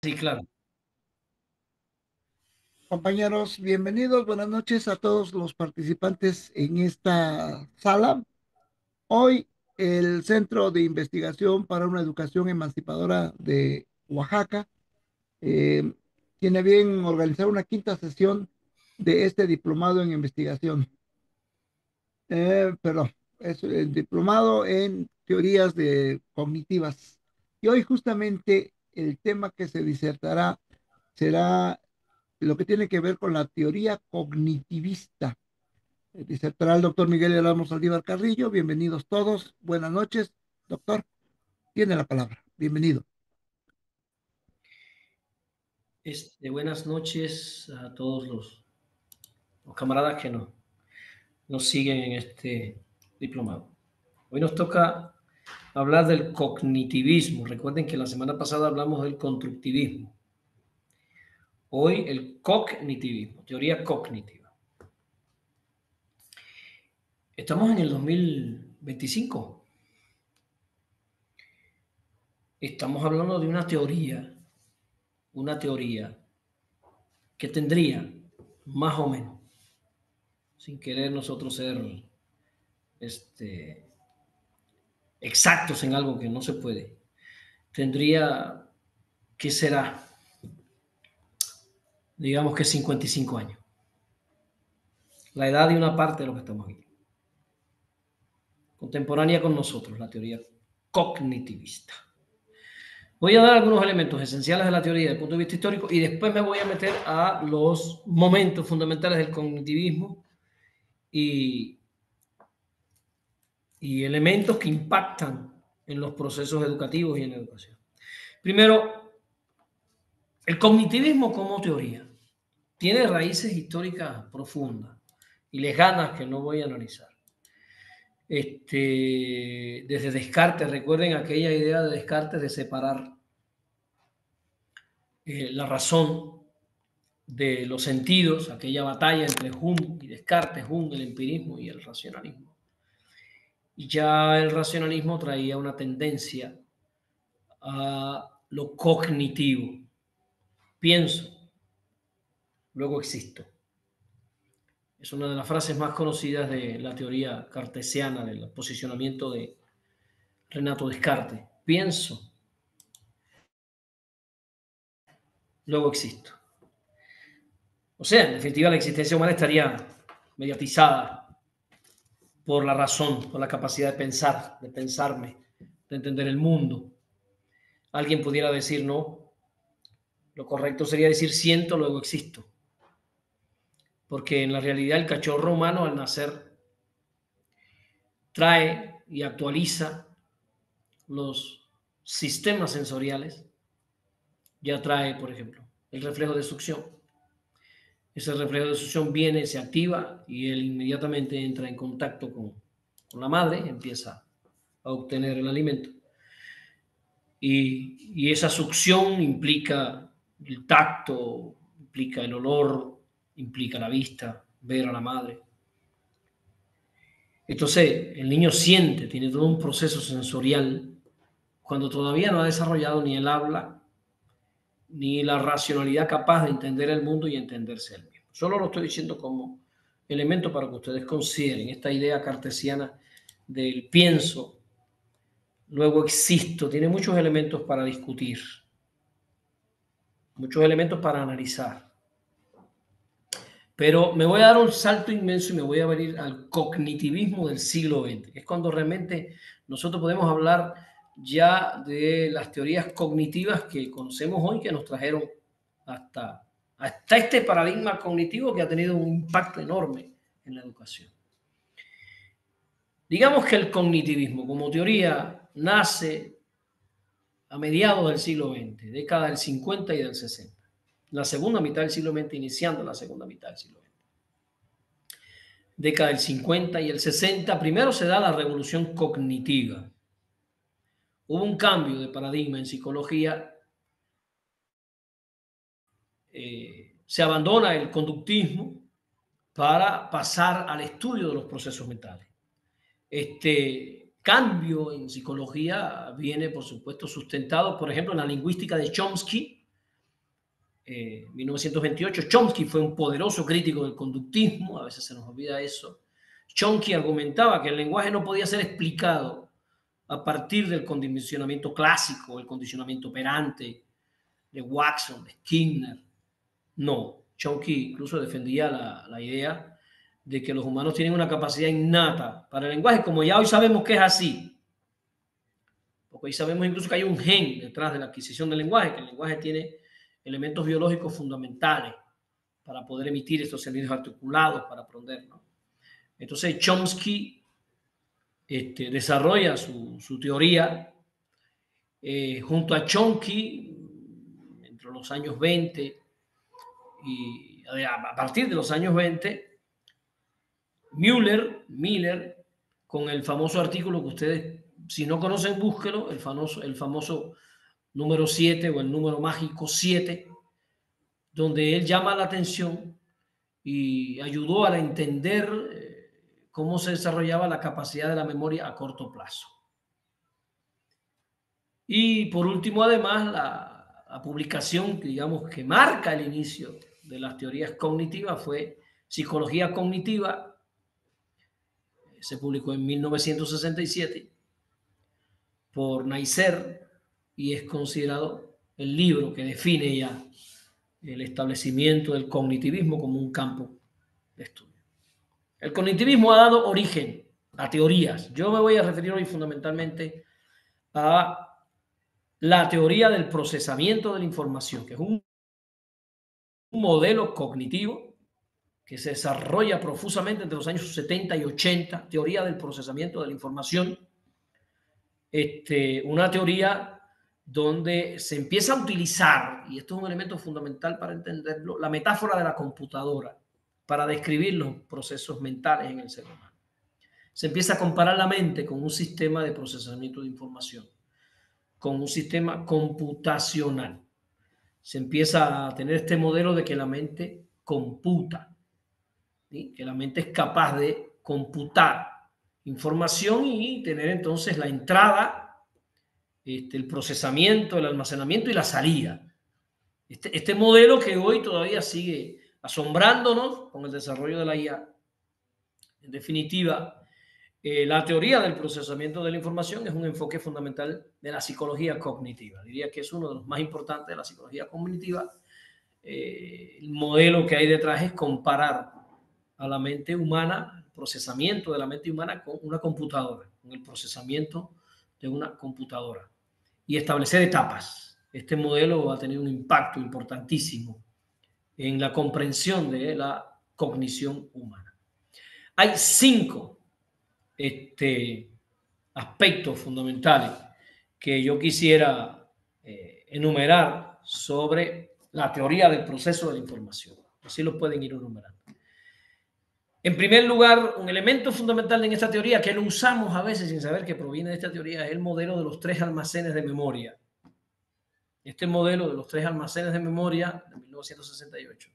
Sí, claro. Compañeros, bienvenidos, buenas noches a todos los participantes en esta sala. Hoy el Centro de Investigación para una Educación Emancipadora de Oaxaca eh, tiene bien organizar una quinta sesión de este diplomado en investigación. Perdón, es el diplomado en teorías cognitivas. Y hoy justamente el tema que se disertará será lo que tiene que ver con la teoría cognitivista. Disertará el doctor Miguel Ramos Aldívar Carrillo. Bienvenidos todos. Buenas noches, doctor. Tiene la palabra. Bienvenido. Buenas noches a todos los camaradas que nos siguen en este diplomado. Hoy nos toca hablar del cognitivismo. Recuerden que la semana pasada hablamos del constructivismo. Hoy el cognitivismo, teoría cognitiva. Estamos en el 2025. Estamos hablando de una teoría que tendría más o menos, sin querer nosotros ser este, exactos en algo que no se puede, tendría que será, digamos que 55 años, la edad de una parte de lo que estamos aquí, contemporánea con nosotros, la teoría cognitivista. Voy a dar algunos elementos esenciales de la teoría desde el punto de vista histórico y después me voy a meter a los momentos fundamentales del cognitivismo y, y elementos que impactan en los procesos educativos y en la educación. Primero, el cognitivismo como teoría tiene raíces históricas profundas y lejanas que no voy a analizar. Desde Descartes, recuerden aquella idea de Descartes de separar la razón de los sentidos, aquella batalla entre Hume y Descartes, Hume, el empirismo y el racionalismo. Y ya el racionalismo traía una tendencia a lo cognitivo. Pienso, luego existo. Es una de las frases más conocidas de la teoría cartesiana, del posicionamiento de Renato Descartes. Pienso, luego existo. O sea, en definitiva, la existencia humana estaría mediatizada por la razón, por la capacidad de pensar, de pensarme, de entender el mundo. Alguien pudiera decir no, lo correcto sería decir siento, luego existo. Porque en la realidad el cachorro humano al nacer trae y actualiza los sistemas sensoriales. Ya trae, por ejemplo, el reflejo de succión. Ese reflejo de succión viene, se activa y él inmediatamente entra en contacto con la madre, empieza a obtener el alimento. Y esa succión implica el tacto, implica el olor, implica la vista, ver a la madre. Entonces, el niño siente, tiene todo un proceso sensorial cuando todavía no ha desarrollado ni el habla ni la racionalidad capaz de entender el mundo y entenderse él mismo. Solo lo estoy diciendo como elemento para que ustedes consideren esta idea cartesiana del pienso, luego existo, tiene muchos elementos para discutir, muchos elementos para analizar. Pero me voy a dar un salto inmenso y me voy a venir al cognitivismo del siglo XX, que es cuando realmente nosotros podemos hablar ya de las teorías cognitivas que conocemos hoy, que nos trajeron hasta, hasta este paradigma cognitivo que ha tenido un impacto enorme en la educación. Digamos que el cognitivismo como teoría nace a mediados del siglo XX, década del 50 y del 60, la segunda mitad del siglo XX, iniciando la segunda mitad del siglo XX. Década del 50 y el 60, primero se da la revolución cognitiva. Hubo un cambio de paradigma en psicología, se abandona el conductismo para pasar al estudio de los procesos mentales. Este cambio en psicología viene, por supuesto, sustentado, por ejemplo, en la lingüística de Chomsky, 1928. Chomsky fue un poderoso crítico del conductismo, a veces se nos olvida eso. Chomsky argumentaba que el lenguaje no podía ser explicado a partir del condicionamiento clásico, el condicionamiento operante de Watson, de Skinner. No, Chomsky incluso defendía la idea de que los humanos tienen una capacidad innata para el lenguaje, como ya hoy sabemos que es así. Porque hoy sabemos incluso que hay un gen detrás de la adquisición del lenguaje, que el lenguaje tiene elementos biológicos fundamentales para poder emitir estos sonidos articulados, para aprender, ¿no? Entonces Chomsky desarrolla su teoría. Junto a Chomsky, entre los años 20 y a partir de los años 20, Miller, con el famoso artículo que ustedes, si no conocen, búsquelo, el famoso número 7 o el número mágico 7, donde él llama la atención y ayudó a entender cómo se desarrollaba la capacidad de la memoria a corto plazo. Y por último, además, la publicación, digamos, que marca el inicio de las teorías cognitivas fue Psicología Cognitiva. Se publicó en 1967 por Neisser y es considerado el libro que define ya el establecimiento del cognitivismo como un campo de estudio. El cognitivismo ha dado origen a teorías. Yo me voy a referir hoy fundamentalmente a la teoría del procesamiento de la información, que es un modelo cognitivo que se desarrolla profusamente entre los años 70 y 80, teoría del procesamiento de la información. Una teoría donde se empieza a utilizar, y esto es un elemento fundamental para entenderlo, la metáfora de la computadora para describir los procesos mentales en el ser humano. Se empieza a comparar la mente con un sistema de procesamiento de información, con un sistema computacional. Se empieza a tener este modelo de que la mente computa, ¿sí? Que la mente es capaz de computar información y tener entonces la entrada, el procesamiento, el almacenamiento y la salida. Este modelo que hoy todavía sigue asombrándonos con el desarrollo de la IA. En definitiva, la teoría del procesamiento de la información es un enfoque fundamental de la psicología cognitiva. Diría que es uno de los más importantes de la psicología cognitiva. El modelo que hay detrás es comparar a la mente humana, el procesamiento de la mente humana con una computadora, con el procesamiento de una computadora y establecer etapas. Este modelo ha tenido un impacto importantísimo en la comprensión de la cognición humana. Hay 5 aspectos fundamentales que yo quisiera enumerar sobre la teoría del proceso de la información. Así lo pueden ir enumerando. En primer lugar, un elemento fundamental en esta teoría que lo usamos a veces sin saber que proviene de esta teoría es el modelo de los 3 almacenes de memoria. Este modelo de los 3 almacenes de memoria de 1968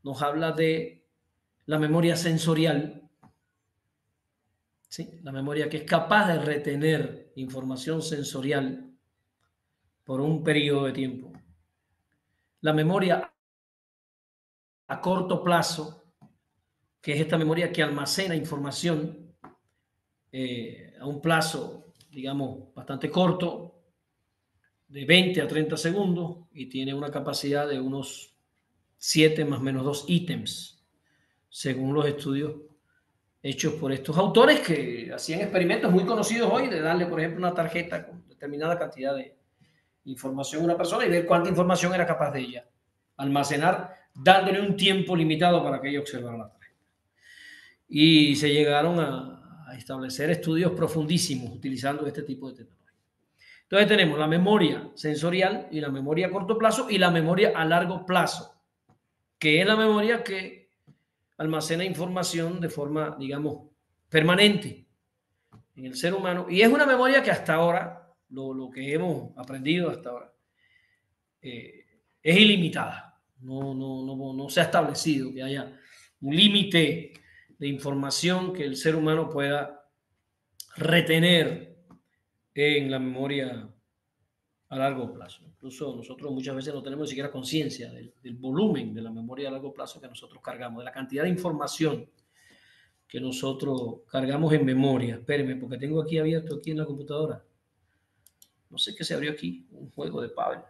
nos habla de la memoria sensorial, ¿sí? La memoria que es capaz de retener información sensorial por un periodo de tiempo. La memoria a corto plazo, que es esta memoria que almacena información a un plazo, digamos, bastante corto, de 20 a 30 segundos, y tiene una capacidad de unos 7 más menos 2 ítems, según los estudios hechos por estos autores que hacían experimentos muy conocidos hoy de darle, por ejemplo, una tarjeta con determinada cantidad de información a una persona y ver cuánta información era capaz de ella almacenar, dándole un tiempo limitado para que ella observara la tarjeta. Y se llegaron a establecer estudios profundísimos utilizando este tipo de tecnología. Entonces tenemos la memoria sensorial y la memoria a corto plazo y la memoria a largo plazo, que es la memoria que almacena información de forma, digamos, permanente en el ser humano. Y es una memoria que hasta ahora, lo que hemos aprendido hasta ahora, es ilimitada. No se ha establecido que haya un límite de información que el ser humano pueda retener en la memoria a largo plazo. Incluso nosotros muchas veces no tenemos ni siquiera conciencia del volumen de la memoria a largo plazo que nosotros cargamos, de la cantidad de información que nosotros cargamos en memoria. Espérenme, porque tengo aquí abierto aquí en la computadora. No sé qué se abrió aquí, un juego de Pavel.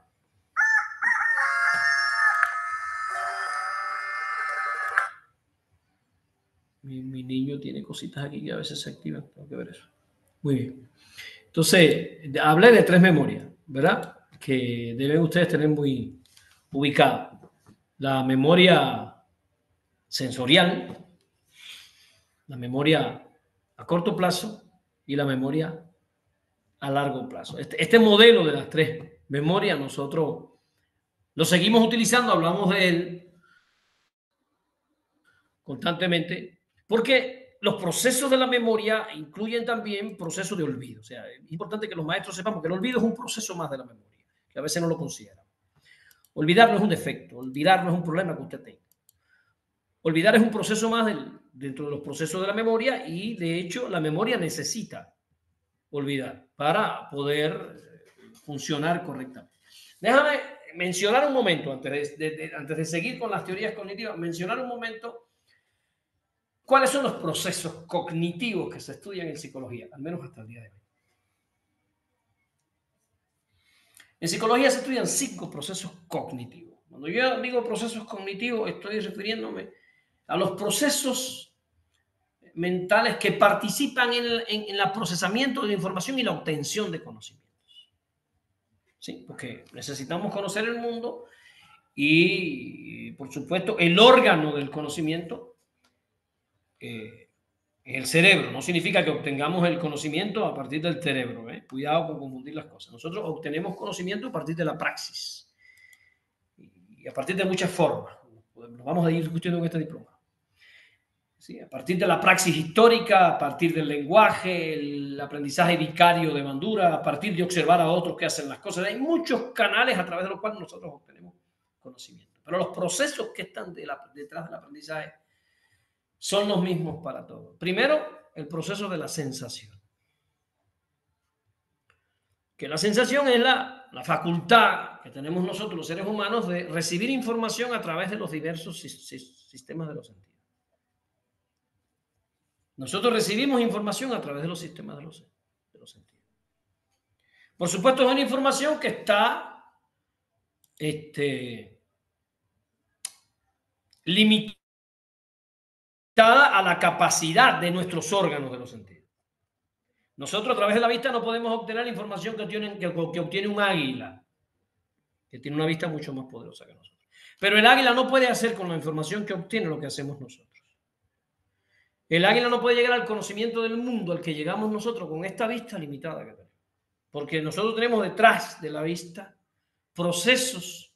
Mi niño tiene cositas aquí que a veces se activan. Tengo que ver eso. Muy bien. Entonces, hablé de 3 memorias, ¿verdad? Que deben ustedes tener muy ubicadas. La memoria sensorial, la memoria a corto plazo y la memoria a largo plazo. Este modelo de las 3 memorias nosotros lo seguimos utilizando, hablamos de él constantemente, porque los procesos de la memoria incluyen también procesos de olvido. O sea, es importante que los maestros sepamos que el olvido es un proceso más de la memoria, que a veces no lo consideran. Olvidar no es un defecto, olvidar no es un problema que usted tenga. Olvidar es un proceso más dentro de los procesos de la memoria y, de hecho, la memoria necesita olvidar para poder funcionar correctamente. Déjame mencionar un momento, antes de seguir con las teorías cognitivas, mencionar un momento cuáles son los procesos cognitivos que se estudian en psicología, al menos hasta el día de hoy. En psicología se estudian 5 procesos cognitivos. Cuando yo digo procesos cognitivos, estoy refiriéndome a los procesos mentales que participan en el procesamiento de la información y la obtención de conocimientos. ¿Sí? Porque necesitamos conocer el mundo y, por supuesto, el órgano del conocimiento es el cerebro. No significa que obtengamos el conocimiento a partir del cerebro. Cuidado con confundir las cosas. Nosotros obtenemos conocimiento a partir de la praxis y a partir de muchas formas. Lo vamos a ir discutiendo en este diploma. ¿Sí? A partir de la praxis histórica, a partir del lenguaje, el aprendizaje vicario de Bandura, a partir de observar a otros que hacen las cosas. Hay muchos canales a través de los cuales nosotros obtenemos conocimiento. Pero los procesos que están detrás del aprendizaje son los mismos para todos. Primero, el proceso de la sensación. Que la sensación es la facultad que tenemos nosotros, los seres humanos, de recibir información a través de los diversos sistemas de los sentidos. Nosotros recibimos información a través de los sistemas de los sentidos. Por supuesto, es una información que está limitada a la capacidad de nuestros órganos de los sentidos. Nosotros a través de la vista no podemos obtener la información que obtiene un águila, que tiene una vista mucho más poderosa que nosotros. Pero el águila no puede hacer con la información que obtiene lo que hacemos nosotros. El águila no puede llegar al conocimiento del mundo al que llegamos nosotros con esta vista limitada que tenemos. Porque nosotros tenemos detrás de la vista procesos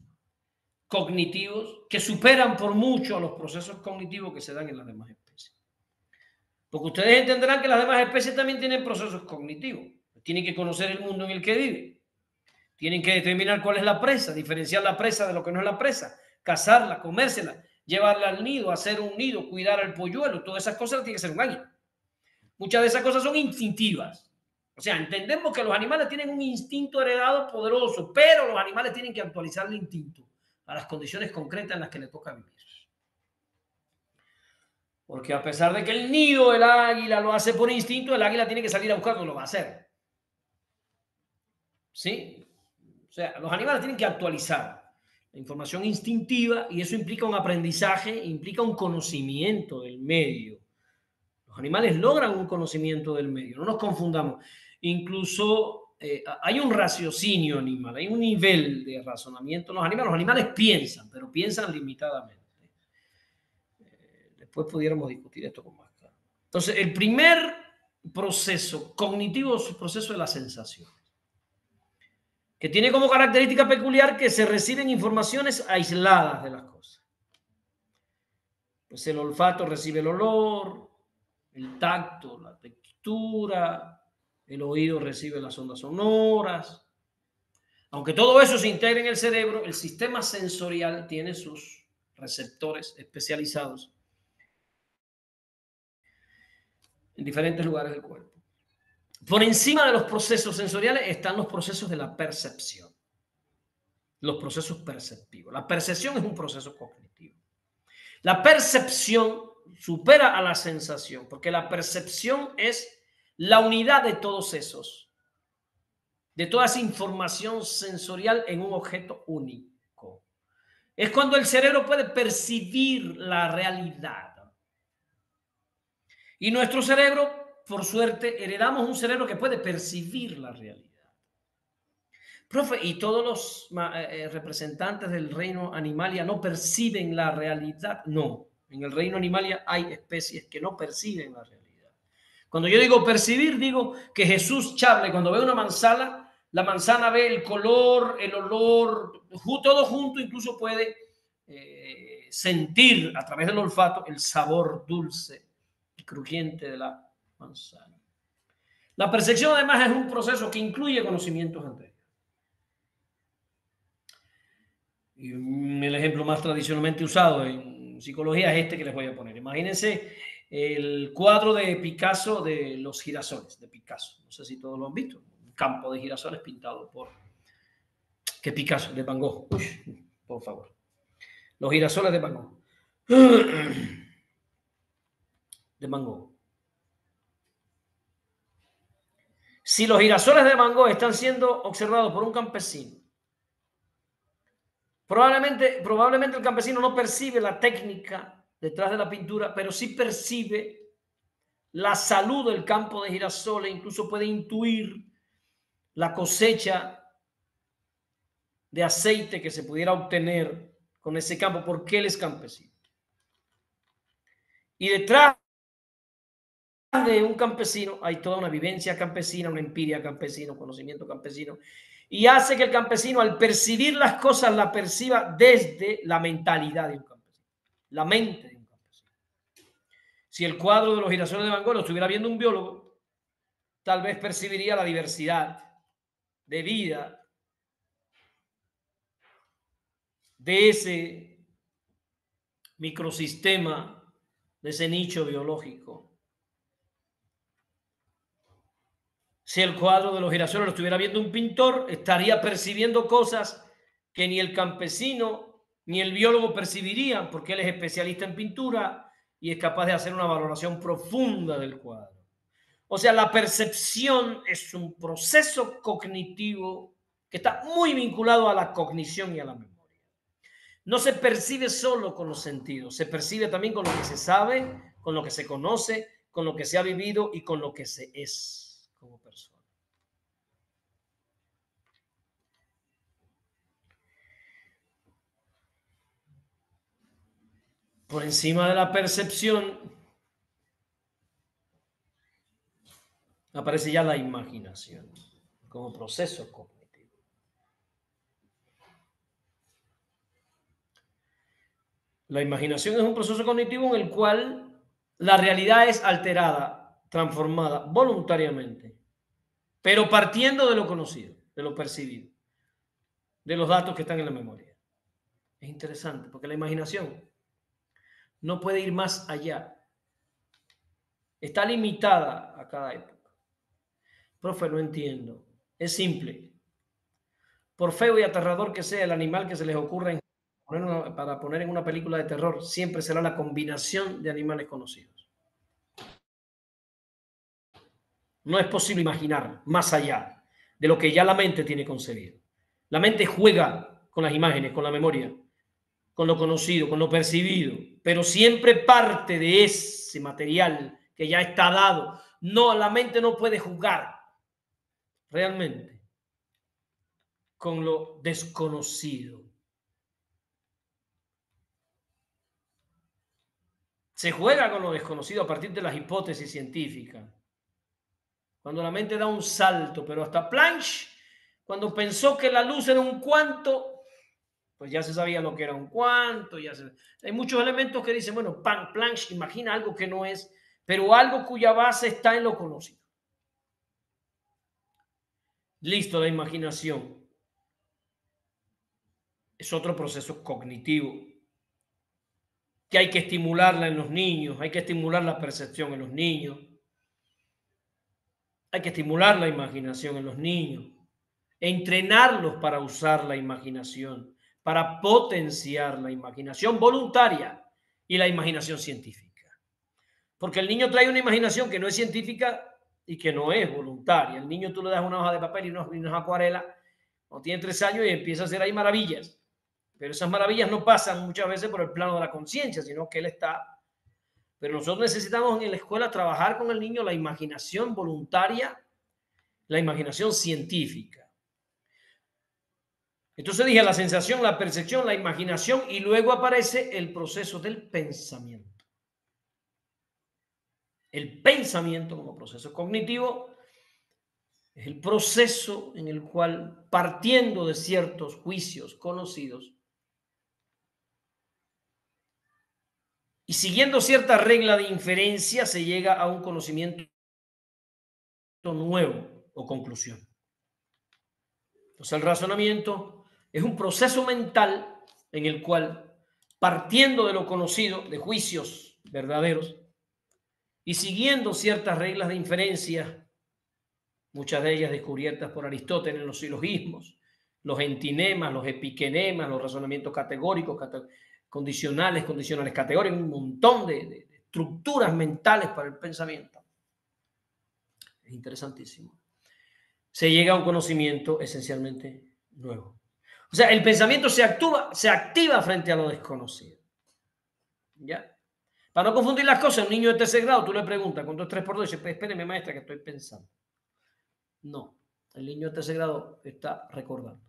cognitivos que superan por mucho a los procesos cognitivos que se dan en las demás especies. Porque ustedes entenderán que las demás especies también tienen procesos cognitivos. Tienen que conocer el mundo en el que viven. Tienen que determinar cuál es la presa, diferenciar la presa de lo que no es la presa, cazarla, comérsela, llevarla al nido, hacer un nido, cuidar al polluelo. Todas esas cosas tienen que ser un águila. Muchas de esas cosas son instintivas. O sea, entendemos que los animales tienen un instinto heredado poderoso, pero los animales tienen que actualizar el instinto a las condiciones concretas en las que les toca vivir. Porque a pesar de que el nido del águila lo hace por instinto, el águila tiene que salir a buscarlo, lo va a hacer. ¿Sí? O sea, los animales tienen que actualizar la información instintiva y eso implica un aprendizaje, implica un conocimiento del medio. Los animales logran un conocimiento del medio, no nos confundamos. Incluso hay un raciocinio animal, hay un nivel de razonamiento. Los animales piensan, pero piensan limitadamente. Después pudiéramos discutir esto con más claro. Entonces, el primer proceso cognitivo es el proceso de la sensación, que tiene como característica peculiar que se reciben informaciones aisladas de las cosas. Pues el olfato recibe el olor, el tacto, la textura, el oído recibe las ondas sonoras. Aunque todo eso se integra en el cerebro, el sistema sensorial tiene sus receptores especializados en diferentes lugares del cuerpo. Por encima de los procesos sensoriales están los procesos de la percepción. los procesos perceptivos. La percepción es un proceso cognitivo. La percepción supera a la sensación, porque la percepción es la unidad de todos esos, de toda esa información sensorial en un objeto único. Es cuando el cerebro puede percibir la realidad. Y nuestro cerebro, por suerte, heredamos un cerebro que puede percibir la realidad. Profe, ¿y todos los representantes del reino animalia no perciben la realidad? No, en el reino animalia hay especies que no perciben la realidad. Cuando yo digo percibir, digo que Jesús Charle, cuando ve una manzana, la manzana ve el color, el olor, todo junto, incluso puede sentir a través del olfato el sabor dulce y crujiente de la manzana. La percepción además es un proceso que incluye conocimientos anteriores. Y el ejemplo más tradicionalmente usado en psicología es este que les voy a poner. Imagínense el cuadro de Picasso de los girasoles de Picasso. No sé si todos lo han visto. Un campo de girasoles pintado por... ¿Qué Picasso? De Van Gogh. Uy, por favor. Los girasoles de Van Gogh. De Van Gogh. Si los girasoles de Van Gogh están siendo observados por un campesino, probablemente el campesino no percibe la técnica detrás de la pintura, pero sí percibe la salud del campo de girasoles, incluso puede intuir la cosecha de aceite que se pudiera obtener con ese campo, porque él es campesino. Y detrás de un campesino hay toda una vivencia campesina, una empiria campesina, un conocimiento campesino, y hace que el campesino, al percibir las cosas, la perciba desde la mentalidad de un campesino, la mente de un campesino. Si el cuadro de los girasoles de Van Gogh lo estuviera viendo un biólogo, tal vez percibiría la diversidad de vida de ese microsistema, de ese nicho biológico. Si el cuadro de los girasoles lo estuviera viendo un pintor, estaría percibiendo cosas que ni el campesino ni el biólogo percibirían, porque él es especialista en pintura y es capaz de hacer una valoración profunda del cuadro. O sea, la percepción es un proceso cognitivo que está muy vinculado a la cognición y a la memoria. No se percibe solo con los sentidos, se percibe también con lo que se sabe, con lo que se conoce, con lo que se ha vivido y con lo que se es como persona. Por encima de la percepción aparece ya la imaginación como proceso cognitivo. La imaginación es un proceso cognitivo en el cual la realidad es alterada, transformada voluntariamente, pero partiendo de lo conocido, de lo percibido, de los datos que están en la memoria. Es interesante porque la imaginación no puede ir más allá. Está limitada a cada época. Profe, no entiendo. Es simple. Por feo y aterrador que sea el animal que se les ocurra para poner en una película de terror, siempre será la combinación de animales conocidos. No es posible imaginar más allá de lo que ya la mente tiene concebido. La mente juega con las imágenes, con la memoria, con lo conocido, con lo percibido, pero siempre parte de ese material que ya está dado. No, la mente no puede jugar realmente con lo desconocido. Se juega con lo desconocido a partir de las hipótesis científicas. Cuando la mente da un salto, pero hasta Planck, cuando pensó que la luz era un cuanto, pues ya se sabía lo que era un cuanto. Hay muchos elementos que dicen, bueno, Planck imagina algo que no es, pero algo cuya base está en lo conocido. Listo, la imaginación es otro proceso cognitivo que hay que estimularla en los niños, hay que estimular la percepción en los niños, hay que estimular la imaginación en los niños. entrenarlos para usar la imaginación, para potenciar la imaginación voluntaria y la imaginación científica. Porque el niño trae una imaginación que no es científica y que no es voluntaria. El niño tú le das una hoja de papel y unas acuarelas, cuando tiene 3 años y empieza a hacer ahí maravillas. Pero esas maravillas no pasan muchas veces por el plano de la conciencia, sino que él está. Pero nosotros necesitamos en la escuela trabajar con el niño la imaginación voluntaria, la imaginación científica. Entonces dije la sensación, la percepción, la imaginación y luego aparece el proceso del pensamiento. El pensamiento como proceso cognitivo es el proceso en el cual, partiendo de ciertos juicios conocidos y siguiendo cierta regla de inferencia, se llega a un conocimiento nuevo o conclusión. Entonces, el razonamiento es un proceso mental en el cual, partiendo de lo conocido, de juicios verdaderos, y siguiendo ciertas reglas de inferencia, muchas de ellas descubiertas por Aristóteles en los silogismos, los entinemas, los epiquenemas, los razonamientos categóricos, condicionales, condicionales categóricos, un montón de estructuras mentales para el pensamiento. Es interesantísimo. Se llega a un conocimiento esencialmente nuevo. O sea, el pensamiento se activa frente a lo desconocido. ¿Ya? Para no confundir las cosas, un niño de tercer grado, tú le preguntas, ¿cuánto es 3 por 2? Y dice, espéreme, maestra, que estoy pensando. No, el niño de tercer grado está recordando.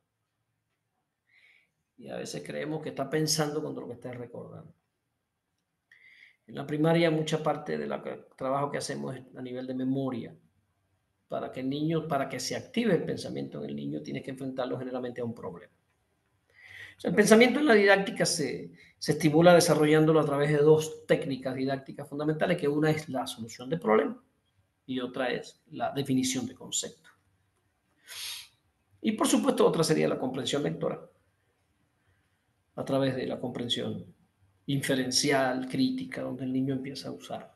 Y a veces creemos que está pensando cuando lo que está recordando. En la primaria, mucha parte del trabajo que hacemos es a nivel de memoria. Para que el niño, para que se active el pensamiento en el niño, tienes que enfrentarlo generalmente a un problema. O sea, el pensamiento en la didáctica se estimula desarrollándolo a través de 2 técnicas didácticas fundamentales, que una es la solución de problemas y otra es la definición de conceptos. Y por supuesto, otra sería la comprensión lectora a través de la comprensión inferencial, crítica, donde el niño empieza a usar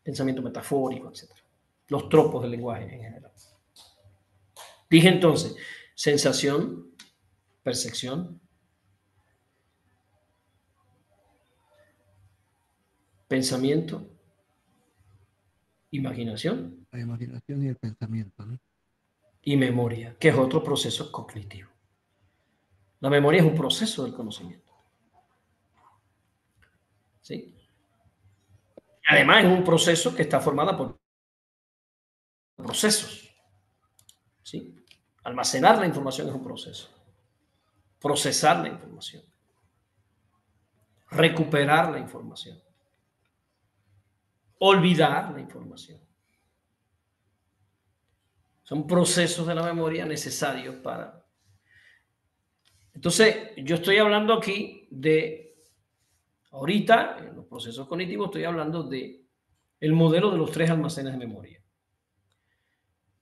pensamiento metafórico, etc. Los tropos del lenguaje en general. Dije entonces, sensación, percepción, pensamiento, imaginación. La imaginación y el pensamiento, ¿no? Y memoria, que es otro proceso cognitivo. La memoria es un proceso del conocimiento. ¿Sí? Además, es un proceso que está formado por procesos. ¿Sí? Almacenar la información es un proceso. Procesar la información. Recuperar la información. Olvidar la información. Son procesos de la memoria necesarios para... Entonces, yo estoy hablando aquí de... Ahorita, en los procesos cognitivos, estoy hablando de el modelo de los 3 almacenes de memoria.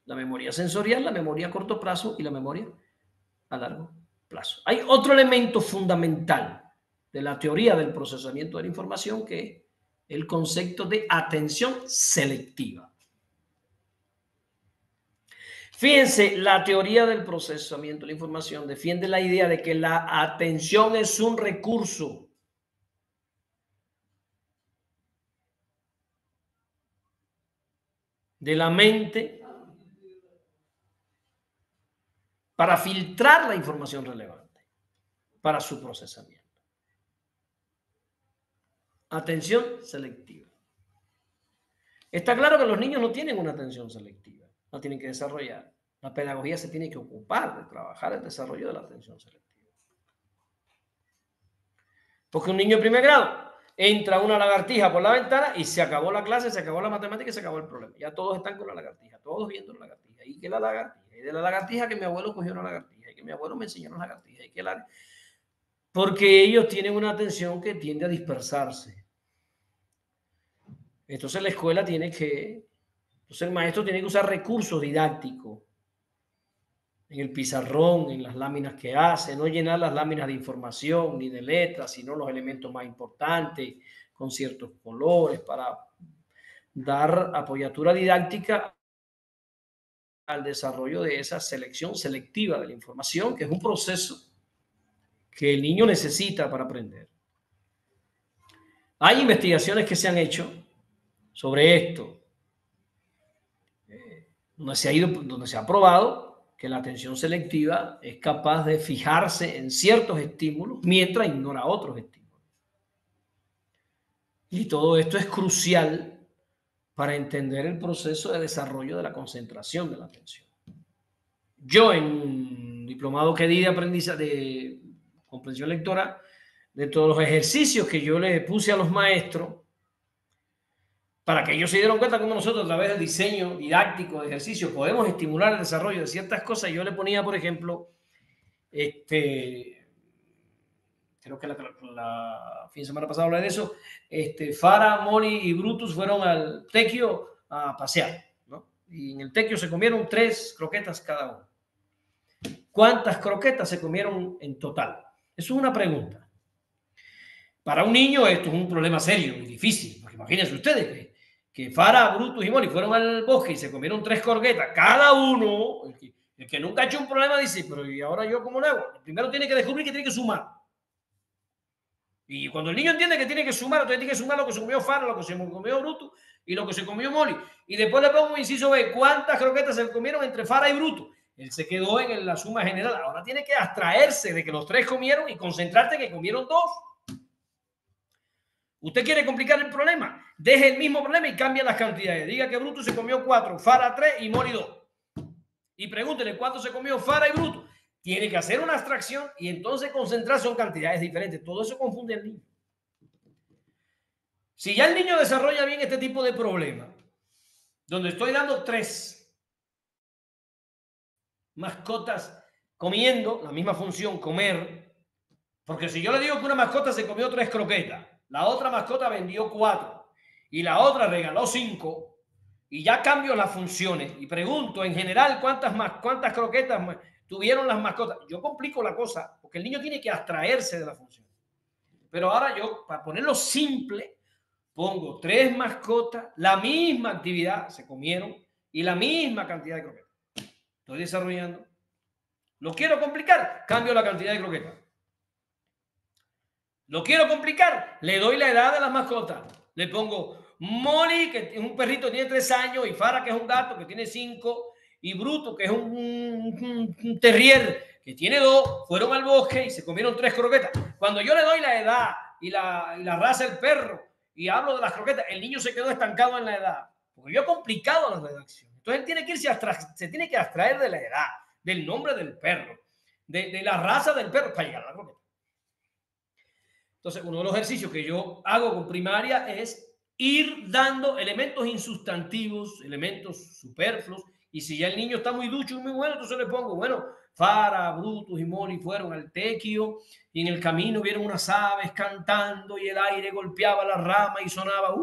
La memoria sensorial, la memoria a corto plazo y la memoria a largo plazo. Hay otro elemento fundamental de la teoría del procesamiento de la información, que es el concepto de atención selectiva. Fíjense, la teoría del procesamiento de la información defiende la idea de que la atención es un recurso de la mente para filtrar la información relevante para su procesamiento. Atención selectiva. Está claro que los niños no tienen una atención selectiva, la tienen que desarrollar. La pedagogía se tiene que ocupar de trabajar el desarrollo de la atención selectiva. Porque un niño de primer grado entra una lagartija por la ventana y se acabó la clase, se acabó la matemática y se acabó el problema. Ya todos están con la lagartija, todos viendo la lagartija. Y que la lagartija, y de la lagartija que mi abuelo cogió una lagartija, y que mi abuelo me enseñó una lagartija, y que la... Porque ellos tienen una atención que tiende a dispersarse. Entonces la escuela tiene que, entonces el maestro tiene que usar recursos didácticos en el pizarrón, en las láminas que hace, no llenar las láminas de información ni de letras, sino los elementos más importantes con ciertos colores para dar apoyatura didáctica al desarrollo de esa selección selectiva de la información, que es un proceso que el niño necesita para aprender. Hay investigaciones que se han hecho sobre esto, donde se ha probado que la atención selectiva es capaz de fijarse en ciertos estímulos mientras ignora otros estímulos. Y todo esto es crucial para entender el proceso de desarrollo de la concentración de la atención. Yo en un diplomado que di de aprendizaje de comprensión lectora, de todos los ejercicios que yo le puse a los maestros, para que ellos se dieran cuenta cómo nosotros a través del diseño didáctico de ejercicios podemos estimular el desarrollo de ciertas cosas. Yo le ponía, por ejemplo, creo que la fin de semana pasada hablé de eso, Fara, Molly y Brutus fueron al tequio a pasear, ¿no? Y en el tequio se comieron 3 croquetas cada uno. ¿Cuántas croquetas se comieron en total? Eso es una pregunta. Para un niño esto es un problema serio y difícil, porque imagínense ustedes que Fara, Brutus y Molly fueron al bosque y se comieron 3 croquetas cada uno. El que nunca ha hecho un problema dice, pero ¿y ahora yo cómo lo hago? Primero tiene que descubrir que tiene que sumar. Y cuando el niño entiende que tiene que sumar, entonces tiene que sumar lo que se comió Fara, lo que se comió Brutus y lo que se comió Molly. Y después le pongo un inciso B, ¿cuántas croquetas se comieron entre Fara y Brutus? Él se quedó en la suma general. Ahora tiene que abstraerse de que los 3 comieron y concentrarse en que comieron 2. ¿Usted quiere complicar el problema? Deje el mismo problema y cambia las cantidades. Diga que Brutus se comió 4, Fara 3 y Molly 2. Y pregúntele cuánto se comió Fara y Brutus. Tiene que hacer una abstracción y entonces concentrarse en cantidades diferentes. Todo eso confunde al niño. Si ya el niño desarrolla bien este tipo de problema, donde estoy dando 3 mascotas comiendo, la misma función, comer, porque si yo le digo que una mascota se comió 3 croquetas, la otra mascota vendió 4 y la otra regaló 5, y ya cambio las funciones y pregunto en general cuántas croquetas tuvieron las mascotas, yo complico la cosa porque el niño tiene que abstraerse de la función. Pero ahora yo, para ponerlo simple, pongo 3 mascotas, la misma actividad, se comieron y la misma cantidad de croquetas. Estoy desarrollando. ¿Lo quiero complicar? Cambio la cantidad de croquetas. ¿Lo quiero complicar? Le doy la edad de las mascotas. Le pongo Molly, que es un perrito que tiene 3 años, y Fara, que es un gato que tiene 5, y Bruto, que es un terrier que tiene 2, fueron al bosque y se comieron 3 croquetas. Cuando yo le doy la edad y la raza del perro y hablo de las croquetas, el niño se quedó estancado en la edad, porque yo he complicado la redacción. Entonces él tiene que irse se tiene que abstraer de la edad, del nombre del perro, de la raza del perro, para llegar a la croqueta. Entonces, uno de los ejercicios que yo hago con primaria es ir dando elementos insustantivos, elementos superfluos, y si ya el niño está muy ducho y muy bueno, entonces le pongo, bueno, Fara, Brutus y Molly fueron al tequio, y en el camino vieron unas aves cantando, y el aire golpeaba la rama y sonaba,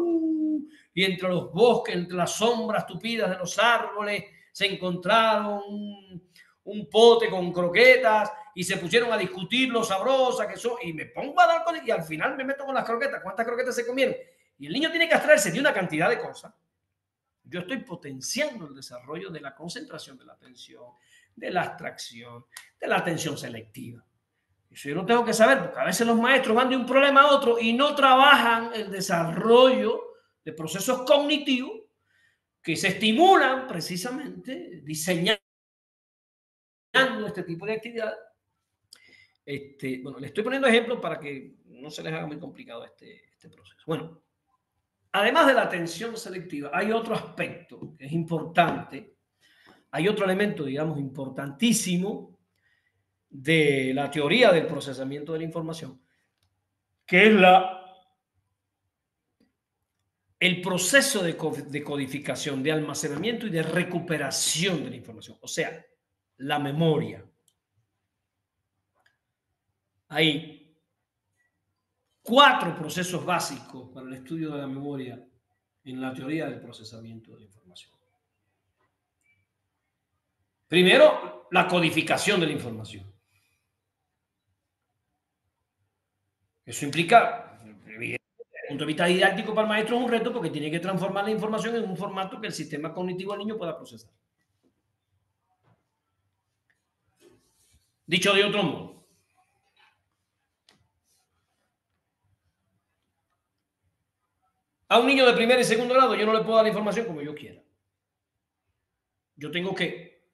y entre los bosques, entre las sombras tupidas de los árboles, se encontraron un pote con croquetas, y se pusieron a discutir lo sabrosas que son, y me pongo a dar con y al final me meto con las croquetas. ¿Cuántas croquetas se comieron? Y el niño tiene que abstraerse de una cantidad de cosas. Yo estoy potenciando el desarrollo de la concentración de la atención, de la abstracción, de la atención selectiva. Eso yo no tengo que saber, porque a veces los maestros van de un problema a otro y no trabajan el desarrollo de procesos cognitivos que se estimulan precisamente diseñando este tipo de actividad. Bueno, le estoy poniendo ejemplos para que no se les haga muy complicado este proceso. Bueno, además de la atención selectiva, hay otro aspecto que es importante, hay otro elemento, digamos, importantísimo de la teoría del procesamiento de la información, que es el proceso de codificación, de almacenamiento y de recuperación de la información, o sea, la memoria. Hay 4 procesos básicos para el estudio de la memoria en la teoría del procesamiento de la información. Primero, la codificación de la información. Eso implica, desde el punto de vista didáctico para el maestro, es un reto porque tiene que transformar la información en un formato que el sistema cognitivo del niño pueda procesar. Dicho de otro modo, a un niño de primer y segundo grado yo no le puedo dar la información como yo quiera. Yo tengo que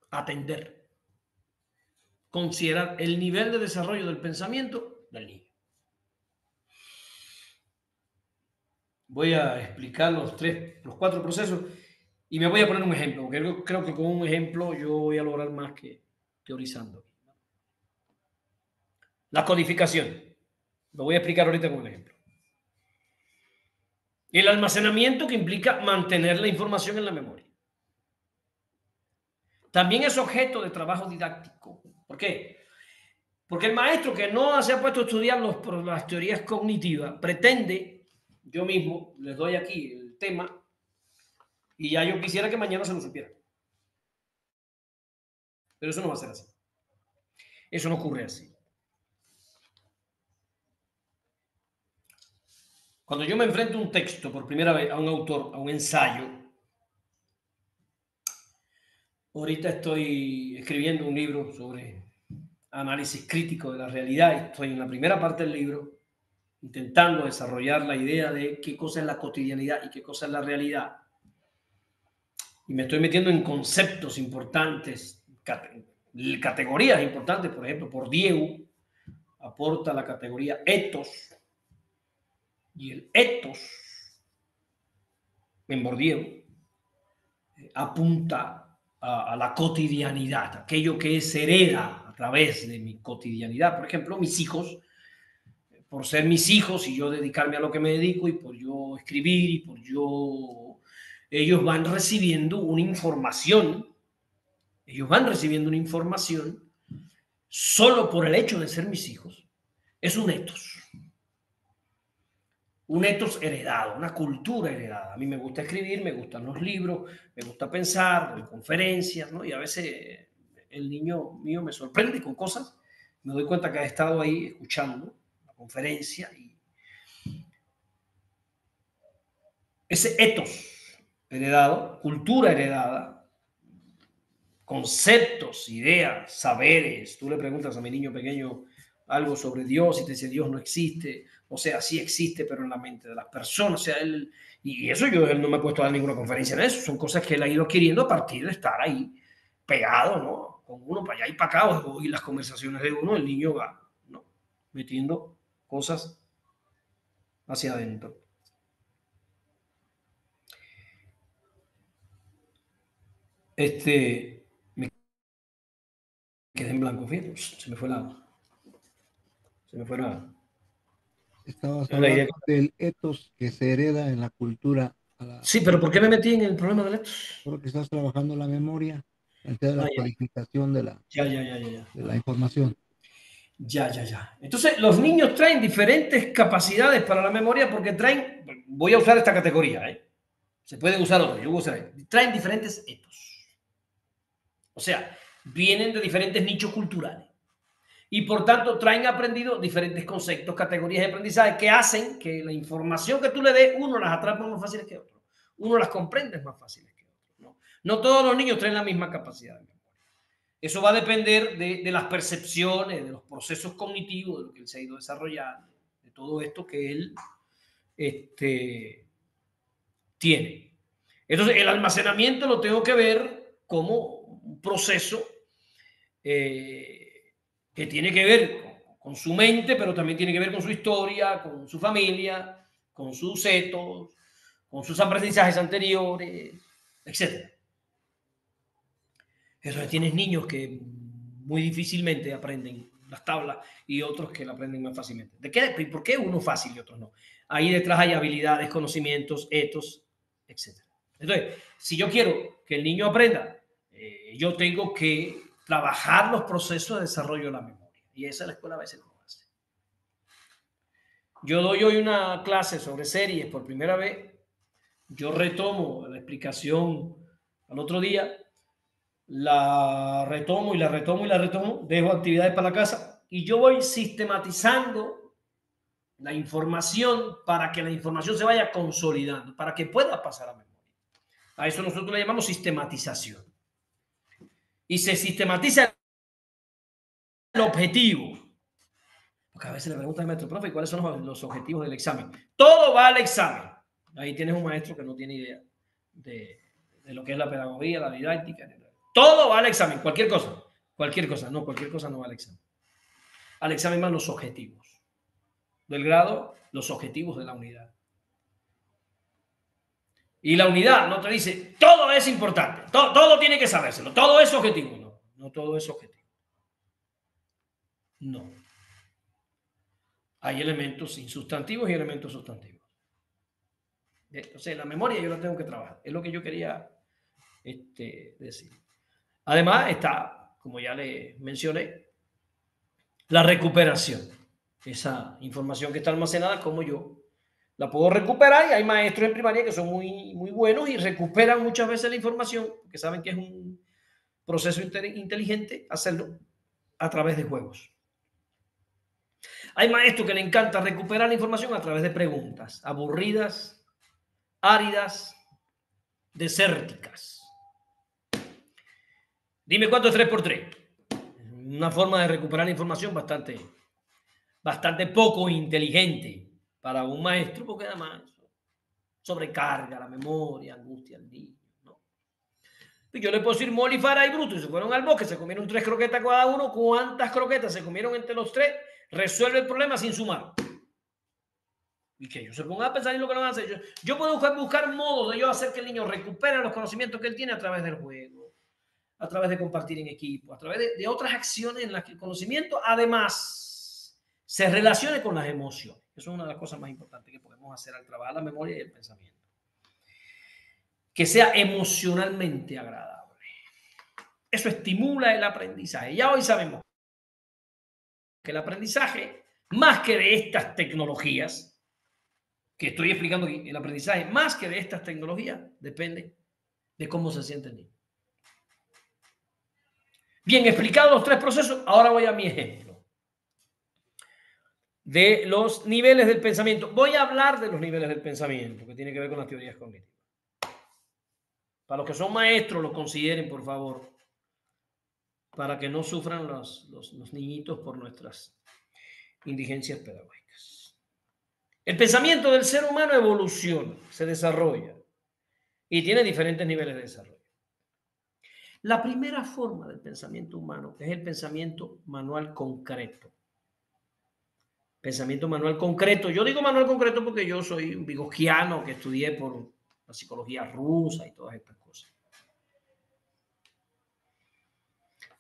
atender, considerar el nivel de desarrollo del pensamiento del niño. Voy a explicar los cuatro procesos y me voy a poner un ejemplo, porque yo creo que con un ejemplo yo voy a lograr más que teorizando. La codificación. Lo voy a explicar ahorita con un ejemplo. El almacenamiento, que implica mantener la información en la memoria. También es objeto de trabajo didáctico. ¿Por qué? Porque el maestro que no se ha puesto a estudiar las teorías cognitivas pretende, yo mismo les doy aquí el tema y ya yo quisiera que mañana se lo supiera. Pero eso no va a ser así. Eso no ocurre así. Cuando yo me enfrento a un texto por primera vez, a un autor, a un ensayo, ahorita estoy escribiendo un libro sobre análisis crítico de la realidad. Estoy en la primera parte del libro intentando desarrollar la idea de qué cosa es la cotidianidad y qué cosa es la realidad. Y me estoy metiendo en conceptos importantes, categorías importantes. Por ejemplo, por Diego aporta la categoría etos, y el etos en Bourdieu apunta a la cotidianidad, aquello que se hereda a través de mi cotidianidad. Por ejemplo, mis hijos, por ser mis hijos y yo dedicarme a lo que me dedico y por yo escribir y por yo, ellos van recibiendo una información, solo por el hecho de ser mis hijos. Es un etos heredado, una cultura heredada. A mí me gusta escribir, me gustan los libros, me gusta pensar, doy conferencias, ¿no? Y a veces el niño mío me sorprende con cosas, me doy cuenta que ha estado ahí escuchando la conferencia y ese etos heredado, cultura heredada, conceptos, ideas, saberes. Tú le preguntas a mi niño pequeño algo sobre Dios y te dice Dios no existe, o sea, sí existe, pero en la mente de las personas. O sea, y eso él no me ha puesto a dar ninguna conferencia en eso, son cosas que él ha ido adquiriendo a partir de estar ahí pegado, ¿no? Con uno para allá y para acá, y las conversaciones de uno, el niño va, ¿no? Metiendo cosas hacia adentro. Me quedé en blanco, fíjate, se me fue Estabas la idea. hablando del etos que se hereda en la cultura Sí, pero ¿por qué me metí en el problema del etos? porque estás trabajando la memoria, el tema de la Ah, ya, codificación ya, ya, ya, ya, ya. de la información. Ya, ya, ya. Entonces, los niños traen diferentes capacidades para la memoria porque traen, voy a usar esta categoría, ¿eh? Se puede usar otra, yo voy a usar, traen diferentes etos. O sea, vienen de diferentes nichos culturales y por tanto traen aprendido diferentes conceptos, categorías de aprendizaje que hacen que la información que tú le des, uno las atrapa más fáciles que otro, uno las comprende más fáciles que otro. No, no todos los niños traen la misma capacidad de memoria. Eso va a depender de las percepciones, de los procesos cognitivos, de lo que él se ha ido desarrollando, de todo esto que él tiene. Entonces, el almacenamiento lo tengo que ver como un proceso que tiene que ver con su mente, pero también tiene que ver con su historia, con su familia, con sus etos, con sus aprendizajes anteriores, etc. Entonces tienes niños que muy difícilmente aprenden las tablas y otros que la aprenden más fácilmente. ¿Por qué uno fácil y otros no? Ahí detrás hay habilidades, conocimientos, etos, etc. Entonces, si yo quiero que el niño aprenda, yo tengo que trabajar los procesos de desarrollo de la memoria. Y esa la escuela a veces no hace. Yo doy hoy una clase sobre series por primera vez. Yo retomo la explicación al otro día, la retomo y la retomo y la retomo, dejo actividades para la casa y yo voy sistematizando la información para que la información se vaya consolidando, para que pueda pasar a memoria. A eso nosotros le llamamos sistematización. y se sistematiza el objetivo. Porque a veces le preguntan al maestro, profe, ¿cuáles son los objetivos del examen? Todo va al examen. Ahí tienes un maestro que no tiene idea de lo que es la pedagogía, la didáctica. Todo va al examen, cualquier cosa. Cualquier cosa no va al examen. Al examen van los objetivos del grado, los objetivos de la unidad. Y la unidad no te dice, todo es importante, todo tiene que sabérselo, todo es objetivo. No, no todo es objetivo. No. Hay elementos insustantivos y elementos sustantivos. Entonces, la memoria yo la tengo que trabajar. Es lo que yo quería decir. Además está, como ya le mencioné, la recuperación. Esa información que está almacenada, como yo la puedo recuperar, y hay maestros en primaria que son muy, muy buenos y recuperan muchas veces la información, que saben que es un proceso inteligente hacerlo a través de juegos. Hay maestros que le encanta recuperar la información a través de preguntas aburridas, áridas, desérticas. Dime cuánto es 3 por 3. Una forma de recuperar la información bastante poco inteligente para un maestro, porque además sobrecarga la memoria, angustia al niño, ¿no? Y yo le puedo decir, Molly, Farah y Brutus se fueron al bosque, se comieron 3 croquetas cada uno. ¿Cuántas croquetas se comieron entre los 3? Resuelve el problema sin sumar. Y que ellos se pongan a pensar en lo que van a hacer. Yo puedo buscar modos de yo hacer que el niño recupere los conocimientos que él tiene a través del juego, a través de compartir en equipo, a través de otras acciones en las que el conocimiento además se relacione con las emociones. Eso es una de las cosas más importantes que podemos hacer al trabajar la memoria y el pensamiento. Que sea emocionalmente agradable. Eso estimula el aprendizaje. Ya hoy sabemos que el aprendizaje, más que de estas tecnologías, que estoy explicando aquí, el aprendizaje, más que de estas tecnologías, depende de cómo se siente el niño. Bien explicados los 3 procesos, ahora voy a mi ejemplo de los niveles del pensamiento. Voy a hablar de los niveles del pensamiento, que tiene que ver con las teorías cognitivas. Para los que son maestros, lo consideren, por favor, para que no sufran los niñitos por nuestras indigencias pedagógicas. El pensamiento del ser humano evoluciona, se desarrolla y tiene diferentes niveles de desarrollo. La primera forma del pensamiento humano es el pensamiento manual concreto. Pensamiento manual concreto. Yo digo manual concreto porque yo soy un vygotsky que estudié por la psicología rusa y todas estas cosas.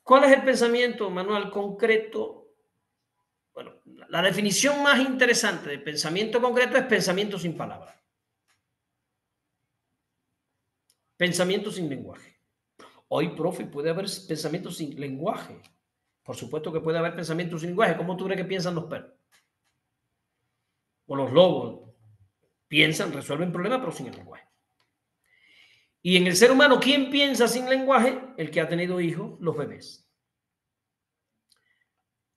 ¿Cuál es el pensamiento manual concreto? Bueno, la definición más interesante de pensamiento concreto es pensamiento sin palabras. Pensamiento sin lenguaje. Hoy, profe, puede haber pensamientos sin lenguaje. Por supuesto que puede haber pensamientos sin lenguaje. ¿Cómo tú crees que piensan los perros? O los lobos. Piensan, resuelven problemas, pero sin el lenguaje. Y en el ser humano, ¿quién piensa sin lenguaje? El que ha tenido hijos, los bebés.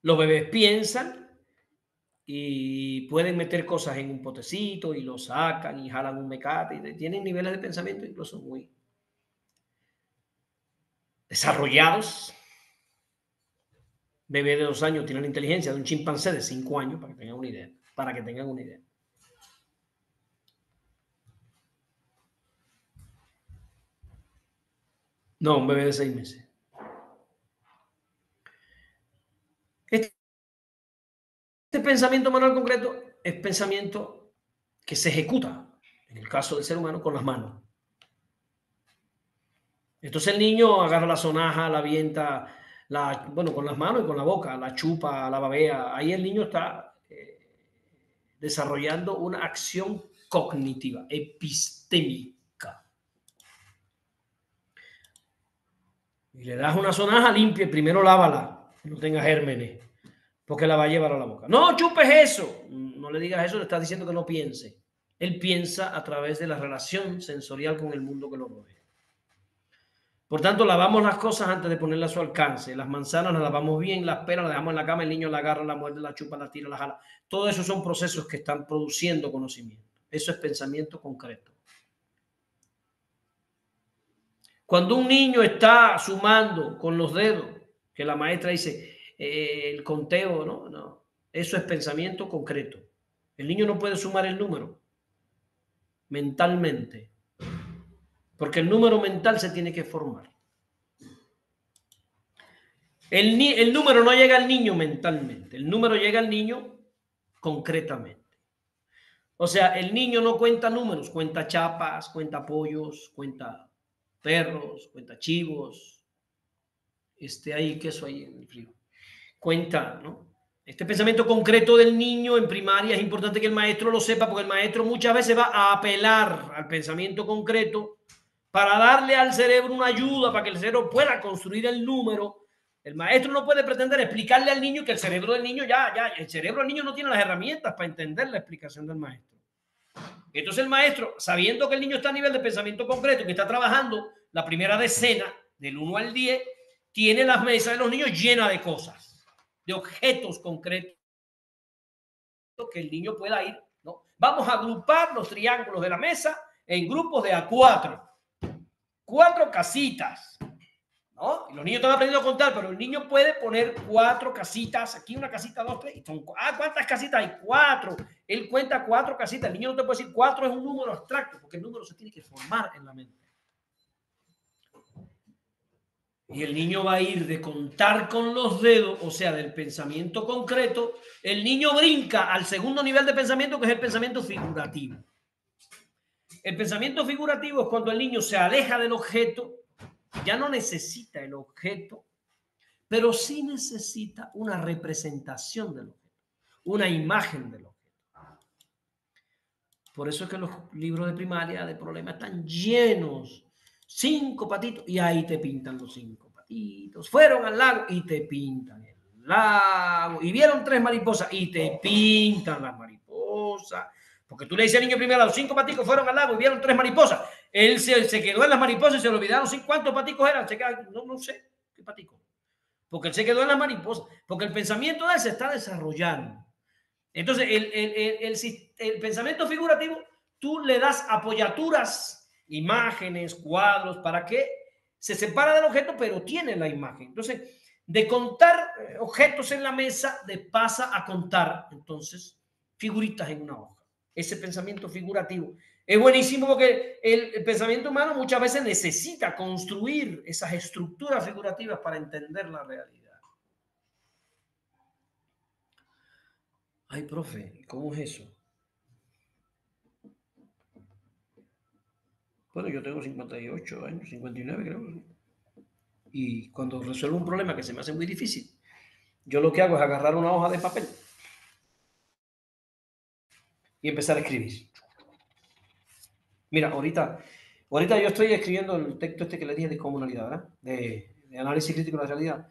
Los bebés piensan y pueden meter cosas en un potecito y lo sacan y jalan un mecate. Y tienen niveles de pensamiento incluso muy desarrollados. Bebé de 2 años tiene la inteligencia de un chimpancé de 5 años, para que tengan una idea. Para que tengan una idea. No, un bebé de 6 meses. Este pensamiento manual concreto es pensamiento que se ejecuta, en el caso del ser humano, con las manos. Entonces el niño agarra la sonaja, la avienta, con las manos y con la boca, la chupa, la babea. Ahí el niño está desarrollando una acción cognitiva, epistémica. Y le das una sonaja, limpia, primero lávala, que no tenga gérmenes, porque la va a llevar a la boca. No chupes eso. No le digas eso, le estás diciendo que no piense. Él piensa a través de la relación sensorial con el mundo que lo rodea. Por tanto, lavamos las cosas antes de ponerlas a su alcance. Las manzanas las lavamos bien, las peras las dejamos en la cama, el niño la agarra, la muerde, la chupa, la tira, la jala. Todo eso son procesos que están produciendo conocimiento. Eso es pensamiento concreto. Cuando un niño está sumando con los dedos, que la maestra dice el conteo, no, no, eso es pensamiento concreto. El niño no puede sumar el número mentalmente, porque el número mental se tiene que formar. El número no llega al niño mentalmente, el número llega al niño concretamente. O sea, el niño no cuenta números, cuenta chapas, cuenta pollos, cuenta perros, cuenta chivos, hay queso ahí en el frío. Cuenta, ¿no? Este pensamiento concreto del niño en primaria es importante que el maestro lo sepa, porque el maestro muchas veces va a apelar al pensamiento concreto para darle al cerebro una ayuda para que el cerebro pueda construir el número. El maestro no puede pretender explicarle al niño que el cerebro del niño el cerebro del niño no tiene las herramientas para entender la explicación del maestro. Entonces el maestro, sabiendo que el niño está a nivel de pensamiento concreto, que está trabajando la primera decena del 1 al 10, tiene las mesas de los niños llenas de cosas, de objetos concretos que el niño pueda ir, ¿no? Vamos a agrupar los triángulos de la mesa en grupos de a 4 casitas, ¿no? Y los niños están aprendiendo a contar, pero el niño puede poner 4 casitas, aquí una casita, 2, 3, ¿cuántas casitas hay? 4. Él cuenta 4 casitas. El niño no te puede decir 4 es un número abstracto, porque el número se tiene que formar en la mente. Y el niño va a ir de contar con los dedos, o sea, del pensamiento concreto. El niño brinca al segundo nivel de pensamiento, que es el pensamiento figurativo. El pensamiento figurativo es cuando el niño se aleja del objeto, ya no necesita el objeto, pero sí necesita una representación del objeto, una imagen del objeto. Por eso es que los libros de primaria de problemas están llenos. 5 patitos y ahí te pintan los 5 patitos. Fueron al lago y te pintan el lago. Y vieron 3 mariposas y te pintan las mariposas. Porque tú le dices al niño primero, los 5 paticos fueron al lago y vieron 3 mariposas. Él se quedó en las mariposas y se le olvidaron cuántos paticos eran. No sé qué paticos. Porque él se quedó en las mariposas. Porque el pensamiento de él se está desarrollando. Entonces, el pensamiento figurativo, tú le das apoyaturas, imágenes, cuadros, para que se separa del objeto, pero tiene la imagen. Entonces, de contar objetos en la mesa, pasa a contar, entonces, figuritas en una hoja. Ese pensamiento figurativo es buenísimo porque el pensamiento humano muchas veces necesita construir esas estructuras figurativas para entender la realidad. Ay, profe, ¿cómo es eso? Bueno, yo tengo 58 años, 59 creo. Y cuando resuelvo un problema que se me hace muy difícil, yo lo que hago es agarrar una hoja de papel y empezar a escribir. Mira, ahorita yo estoy escribiendo el texto que le dije de comunalidad, ¿verdad? De análisis crítico de la realidad.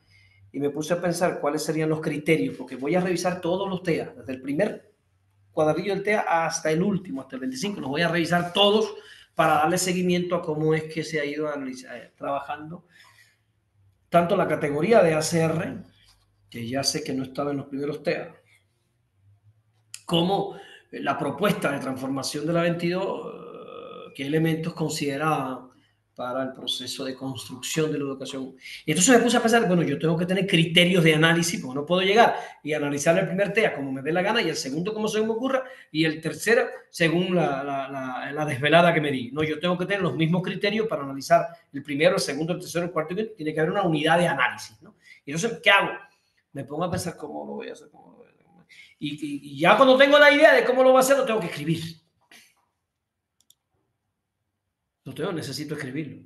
Y me puse a pensar cuáles serían los criterios, porque voy a revisar todos los TEA, desde el primer cuadrillo del TEA hasta el último, hasta el 25. Los voy a revisar todos para darle seguimiento a cómo es que se ha ido trabajando tanto la categoría de ACR, que ya sé que no estaba en los primeros TEA, como la propuesta de transformación de la 22, qué elementos consideraba para el proceso de construcción de la educación. Y entonces me puse a pensar, bueno, yo tengo que tener criterios de análisis, porque no puedo llegar y analizar el primer TEA como me dé la gana, y el segundo como se me ocurra, y el tercero según la desvelada que me di. No, yo tengo que tener los mismos criterios para analizar el primero, el segundo, el tercero, el cuarto, y tiene que haber una unidad de análisis, ¿no? Y entonces, ¿qué hago? Me pongo a pensar cómo lo voy a hacer, y ya cuando tengo la idea de cómo lo voy a hacer, lo tengo que escribir. Necesito escribirlo.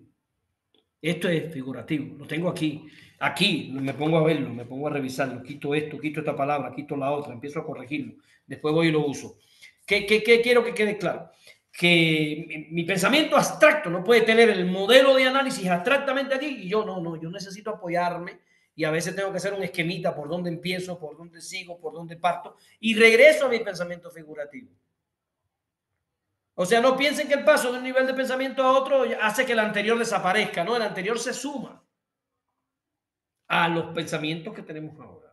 Esto es figurativo, lo tengo aquí. Aquí me pongo a verlo, me pongo a revisarlo, quito esto, quito esta palabra, quito la otra, empiezo a corregirlo. Después voy y lo uso. ¿Qué quiero que quede claro? Que mi pensamiento abstracto no puede tener el modelo de análisis abstractamente aquí, y yo yo necesito apoyarme, y a veces tengo que hacer un esquemita por dónde empiezo, por dónde sigo, por dónde parto, y regreso a mi pensamiento figurativo. O sea, no piensen que el paso de un nivel de pensamiento a otro hace que el anterior desaparezca, ¿no? El anterior se suma a los pensamientos que tenemos ahora.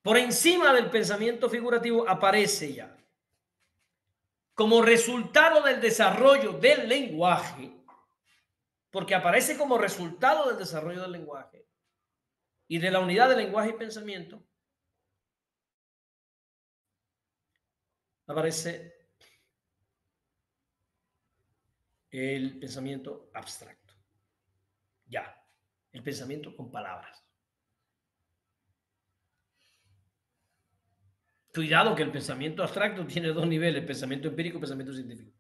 Por encima del pensamiento figurativo aparece ya como resultado del desarrollo del lenguaje, porque aparece como resultado del desarrollo del lenguaje y de la unidad de lenguaje y pensamiento, aparece el pensamiento abstracto. Ya, el pensamiento con palabras. Cuidado que el pensamiento abstracto tiene dos niveles, pensamiento empírico y pensamiento científico.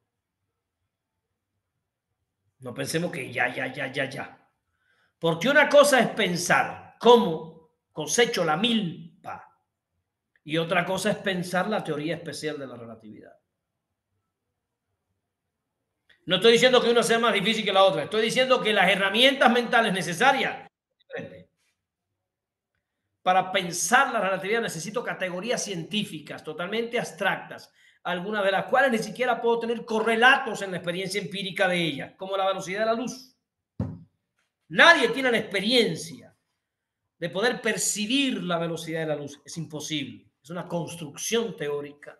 No pensemos que ya. Porque una cosa es pensar cómo cosecho la milpa y otra cosa es pensar la teoría especial de la relatividad. No estoy diciendo que una sea más difícil que la otra, estoy diciendo que las herramientas mentales necesarias para pensar la relatividad necesito categorías científicas totalmente abstractas, algunas de las cuales ni siquiera puedo tener correlatos en la experiencia empírica de ellas, como la velocidad de la luz. Nadie tiene la experiencia de poder percibir la velocidad de la luz. Es imposible. Es una construcción teórica.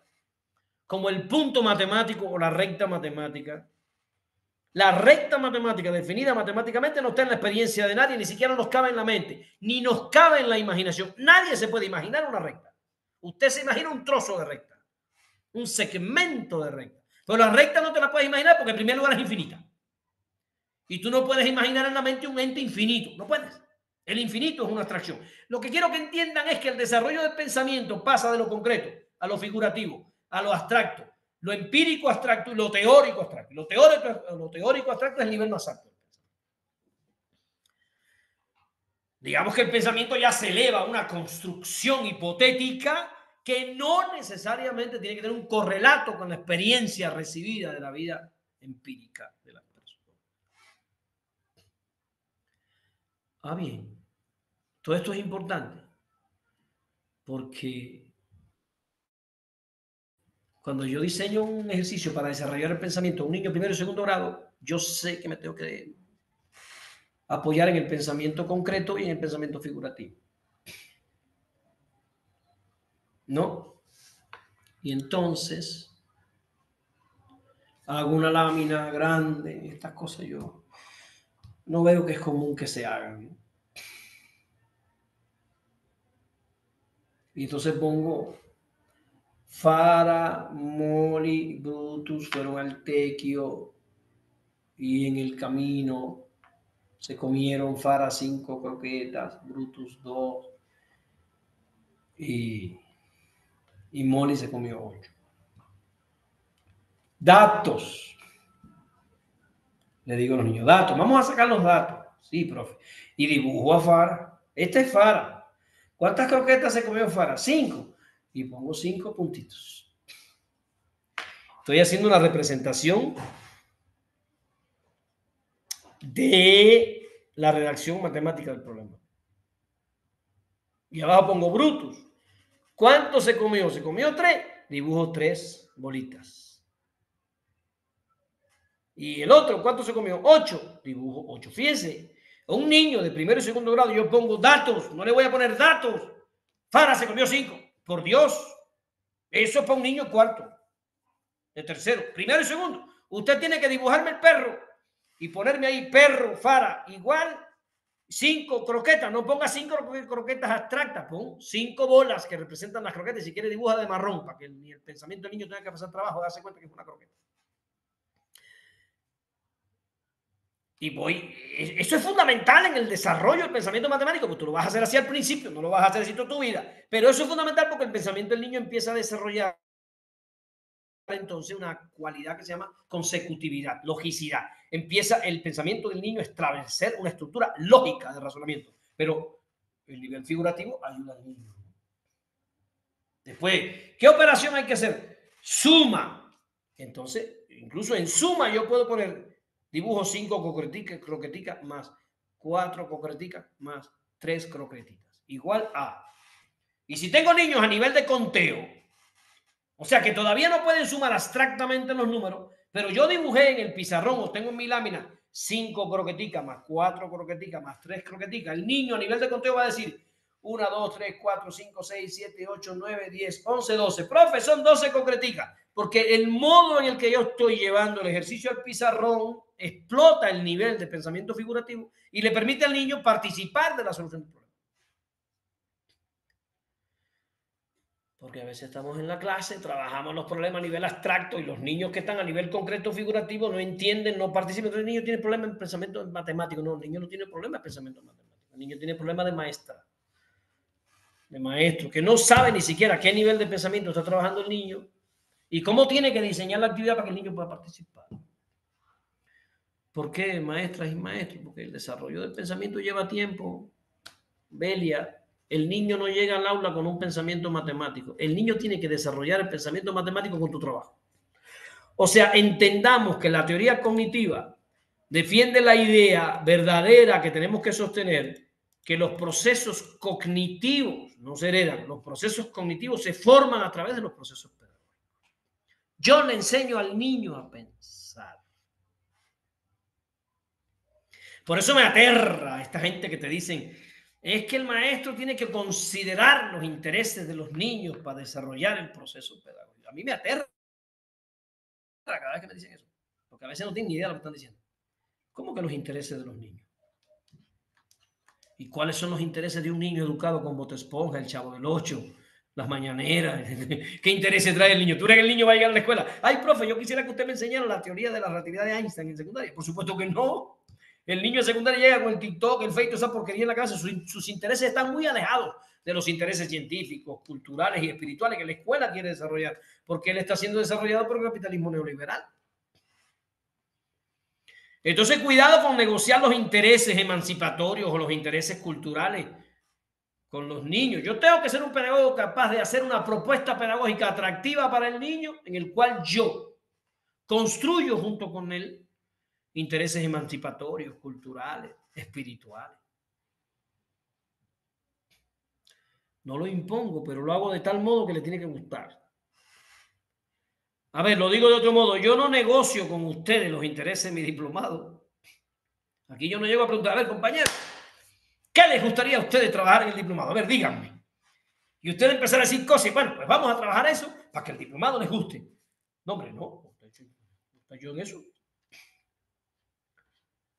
Como el punto matemático o la recta matemática. La recta matemática definida matemáticamente no está en la experiencia de nadie, ni siquiera nos cabe en la mente, ni nos cabe en la imaginación. Nadie se puede imaginar una recta. Usted se imagina un trozo de recta, un segmento de recta. Pero la recta no te la puedes imaginar porque en primer lugar es infinita. Y tú no puedes imaginar en la mente un ente infinito. No puedes. El infinito es una abstracción. Lo que quiero que entiendan es que el desarrollo del pensamiento pasa de lo concreto a lo figurativo, a lo abstracto, lo empírico abstracto y lo teórico abstracto. Lo teórico abstracto es el nivel más alto. Digamos que el pensamiento ya se eleva a una construcción hipotética que no necesariamente tiene que tener un correlato con la experiencia recibida de la vida empírica de la persona. Ah, bien. Todo esto es importante porque cuando yo diseño un ejercicio para desarrollar el pensamiento de un niño primero y segundo grado, yo sé que me tengo que apoyar en el pensamiento concreto y en el pensamiento figurativo. ¿No? Y entonces hago una lámina grande, estas cosas yo no veo que es común que se hagan. Y entonces pongo Fara, Moli, Brutus fueron al Tequio y en el camino se comieron Fara 5 croquetas, Brutus 2 y Moli se comió 8. Datos. Le digo a los niños, datos. Vamos a sacar los datos. Sí, profe. Y dibujo a Fara. Este es Fara. ¿Cuántas croquetas se comió Fara? 5. Y pongo 5 puntitos. Estoy haciendo una representación de la redacción matemática del problema. Y abajo pongo Brutus. ¿Cuánto se comió? Se comió 3. Dibujo 3 bolitas. Y el otro, ¿cuánto se comió? 8. Dibujo 8. Fíjense, a un niño de primero y segundo grado yo pongo datos. No le voy a poner datos. Fara se comió 5. Por Dios. Eso es para un niño cuarto. De tercero. Primero y segundo. Usted tiene que dibujarme el perro y ponerme ahí perro, Fara, igual 5 croquetas. No ponga 5 croquetas abstractas, pon 5 bolas que representan las croquetas. Si quiere, dibuja de marrón para que ni el pensamiento del niño tenga que pasar trabajo, darse cuenta que es una croqueta. Y voy, eso es fundamental en el desarrollo del pensamiento matemático, porque tú lo vas a hacer así al principio, no lo vas a hacer así toda tu vida. Pero eso es fundamental porque el pensamiento del niño empieza a desarrollar entonces una cualidad que se llama consecutividad, logicidad. Empieza el pensamiento del niño a establecer una estructura lógica de razonamiento, pero el nivel figurativo ayuda al niño. Después, ¿qué operación hay que hacer? Suma. Entonces, incluso en suma yo puedo poner dibujo 5 croqueticas más 4 croqueticas más 3 croquetitas, igual a. Y si tengo niños a nivel de conteo, o sea que todavía no pueden sumar abstractamente los números, pero yo dibujé en el pizarrón o tengo en mi lámina 5 croqueticas más 4 croqueticas más 3 croqueticas. El niño a nivel de conteo va a decir 1, 2, 3, 4, 5, 6, 7, 8, 9, 10, 11, 12. Profe, son 12 concreticas. Porque el modo en el que yo estoy llevando el ejercicio al pizarrón explota el nivel de pensamiento figurativo y le permite al niño participar de la solución del problema. Porque a veces estamos en la clase, trabajamos los problemas a nivel abstracto y los niños que están a nivel concreto figurativo no entienden, no participan. Entonces el niño tiene problemas en pensamiento matemático. No, el niño no tiene problemas en pensamiento matemático. El niño tiene problemas de maestra, de maestro, que no sabe ni siquiera a qué nivel de pensamiento está trabajando el niño y cómo tiene que diseñar la actividad para que el niño pueda participar. ¿Por qué, maestras y maestros? Porque el desarrollo del pensamiento lleva tiempo. Belia, el niño no llega al aula con un pensamiento matemático. El niño tiene que desarrollar el pensamiento matemático con tu trabajo. O sea, entendamos que la teoría cognitiva defiende la idea verdadera que tenemos que sostener, que los procesos cognitivos no se heredan, los procesos cognitivos se forman a través de los procesos pedagógicos. Yo le enseño al niño a pensar. Por eso me aterra esta gente que te dicen, es que el maestro tiene que considerar los intereses de los niños para desarrollar el proceso pedagógico. A mí me aterra cada vez que me dicen eso, porque a veces no tienen ni idea de lo que están diciendo. ¿Cómo que los intereses de los niños? ¿Y cuáles son los intereses de un niño educado con Bob Esponja, el Chavo del Ocho, las mañaneras? ¿Qué intereses trae el niño? ¿Tú crees que el niño va a llegar a la escuela? Ay, profe, yo quisiera que usted me enseñara la teoría de la relatividad de Einstein en secundaria. Por supuesto que no. El niño en secundaria llega con el TikTok, el Facebook, esa porquería en la casa. Sus intereses están muy alejados de los intereses científicos, culturales y espirituales que la escuela quiere desarrollar, porque él está siendo desarrollado por el capitalismo neoliberal. Entonces, cuidado con negociar los intereses emancipatorios o los intereses culturales con los niños. Yo tengo que ser un pedagogo capaz de hacer una propuesta pedagógica atractiva para el niño, en el cual yo construyo junto con él intereses emancipatorios, culturales, espirituales. No lo impongo, pero lo hago de tal modo que le tiene que gustar. A ver, lo digo de otro modo, yo no negocio con ustedes los intereses de mi diplomado. Aquí yo no llego a preguntar, a ver, compañero, ¿qué les gustaría a ustedes trabajar en el diplomado? A ver, díganme. Y ustedes empezar a decir cosas y bueno, pues vamos a trabajar eso para que el diplomado les guste. No, hombre, no. ¿No estoy yo en eso?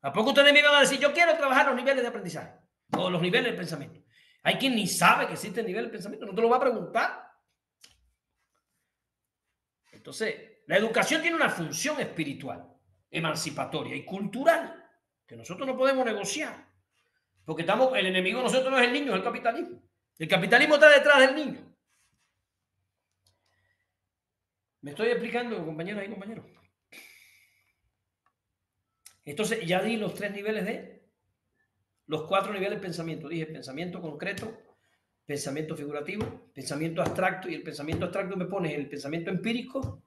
¿A poco ustedes me iban a decir, yo quiero trabajar los niveles de aprendizaje o los niveles de pensamiento? Hay quien ni sabe que existe el nivel de pensamiento, no te lo va a preguntar. Entonces, la educación tiene una función espiritual, emancipatoria y cultural que nosotros no podemos negociar. Porque el enemigo de nosotros no es el niño, es el capitalismo. El capitalismo está detrás del niño. ¿Me estoy explicando, compañeras y compañeros? Entonces, ya di los 3 niveles los 4 niveles de pensamiento. Dije pensamiento concreto, pensamiento figurativo, pensamiento abstracto, y el pensamiento abstracto me pone el pensamiento empírico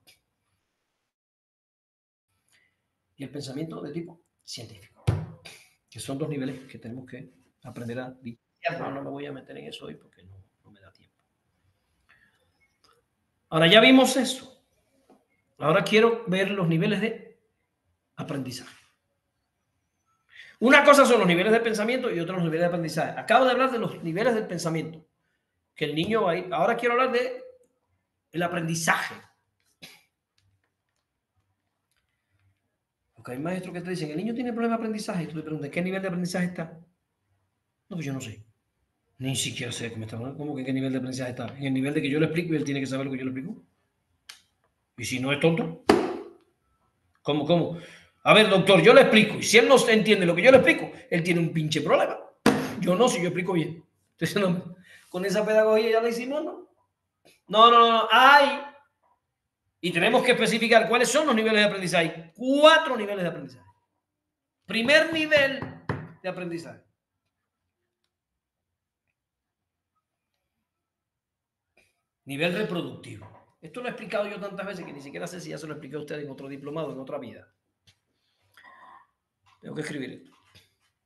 y el pensamiento de tipo científico, que son 2 niveles que tenemos que aprender a vivir. No me voy a meter en eso hoy porque no me da tiempo. Ahora ya vimos eso. Ahora quiero ver los niveles de aprendizaje. Una cosa son los niveles de pensamiento y otra los niveles de aprendizaje. Acabo de hablar de los niveles del pensamiento, que el niño va a ir. Ahora quiero hablar de el aprendizaje. Porque hay maestros que te dicen, el niño tiene problema de aprendizaje, y tú le preguntas, ¿qué nivel de aprendizaje está? No, pues yo no sé. Ni siquiera sé que me está hablando. ¿Cómo que qué nivel de aprendizaje está? En el nivel de que yo le explico y él tiene que saber lo que yo le explico. Y si no es tonto, ¿cómo? A ver, doctor, yo le explico. Y si él no entiende lo que yo le explico, él tiene un pinche problema. Yo no, si yo explico bien. Entonces, no, con esa pedagogía ya la hicimos, ¿no? No. Hay. Y tenemos que especificar cuáles son los niveles de aprendizaje. Hay 4 niveles de aprendizaje. Primer nivel de aprendizaje. Nivel reproductivo. Esto lo he explicado yo tantas veces que ni siquiera sé si ya se lo expliqué a usted en otro diplomado, en otra vida. Tengo que escribir esto.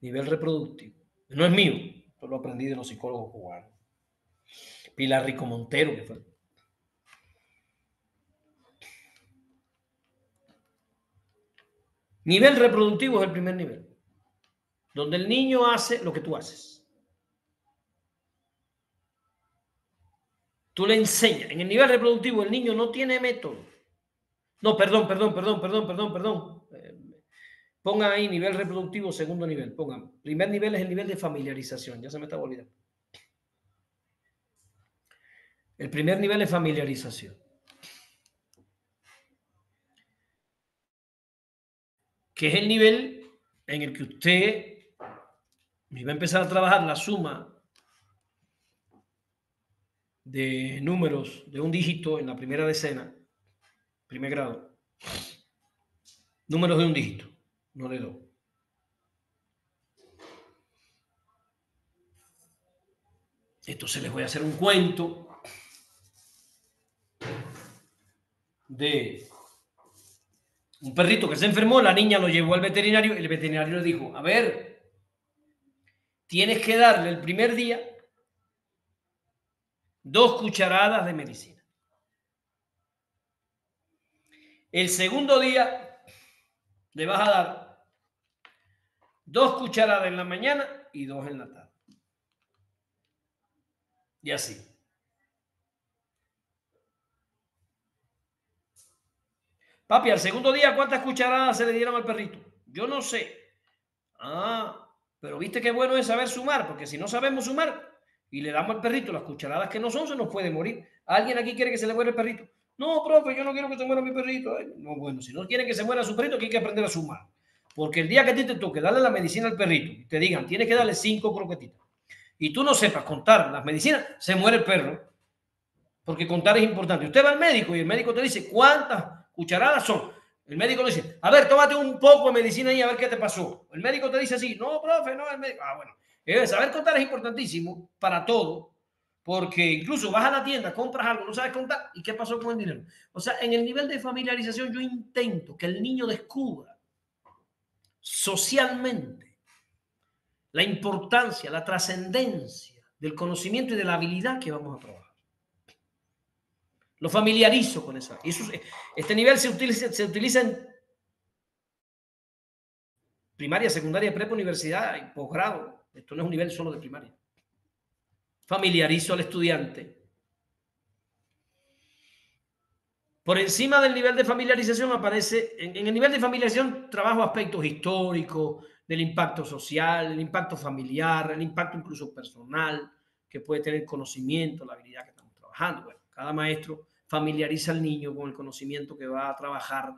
Nivel reproductivo. No es mío. Esto lo aprendí de los psicólogos cubanos. Pilar Rico Montero, que fue. Nivel reproductivo es el primer nivel. Donde el niño hace lo que tú haces. Tú le enseñas. En el nivel reproductivo el niño no tiene método. No, perdón. Pongan ahí nivel reproductivo, segundo nivel. Pongan. Primer nivel es el nivel de familiarización. Ya se me estaba olvidando. El primer nivel es familiarización. Que es el nivel en el que usted va a empezar a trabajar la suma de números de un dígito en la primera decena, primer grado. Números de un dígito, no de dos. Entonces les voy a hacer un cuento de un perrito que se enfermó, la niña lo llevó al veterinario y el veterinario le dijo, a ver, tienes que darle el primer día 2 cucharadas de medicina. El segundo día le vas a dar 2 cucharadas en la mañana y 2 en la tarde. Y así. Papi, al segundo día, ¿cuántas cucharadas se le dieron al perrito? Yo no sé. Ah, pero viste qué bueno es saber sumar, porque si no sabemos sumar y le damos al perrito las cucharadas que no son, se nos puede morir. ¿Alguien aquí quiere que se le muera el perrito? No, profe, yo no quiero que se muera mi perrito. Ay, no, bueno, si no quieren que se muera su perrito, aquí hay que aprender a sumar. Porque el día que a ti te toque darle la medicina al perrito y te digan, tienes que darle 5 croquetitas, y tú no sepas contar las medicinas, se muere el perro. Porque contar es importante. Usted va al médico y el médico te dice cuántas cucharadas son. El médico le dice, a ver, tómate un poco de medicina y a ver qué te pasó. El médico te dice así, no, profe, no, el médico. Ah, bueno. Saber contar es importantísimo para todo, porque incluso vas a la tienda, compras algo, no sabes contar, ¿y qué pasó con el dinero? O sea, en el nivel de familiarización yo intento que el niño descubra socialmente la importancia, la trascendencia del conocimiento y de la habilidad que vamos a trabajar. Lo familiarizo con eso. Y este nivel se utiliza en primaria, secundaria, prepa, universidad y posgrado. Esto no es un nivel solo de primaria. Familiarizo al estudiante. Por encima del nivel de familiarización aparece, en el nivel de familiarización trabajo aspectos históricos, del impacto social, el impacto familiar, el impacto incluso personal, que puede tener conocimiento, la habilidad que estamos trabajando. Bueno, cada maestro familiariza al niño con el conocimiento que va a trabajar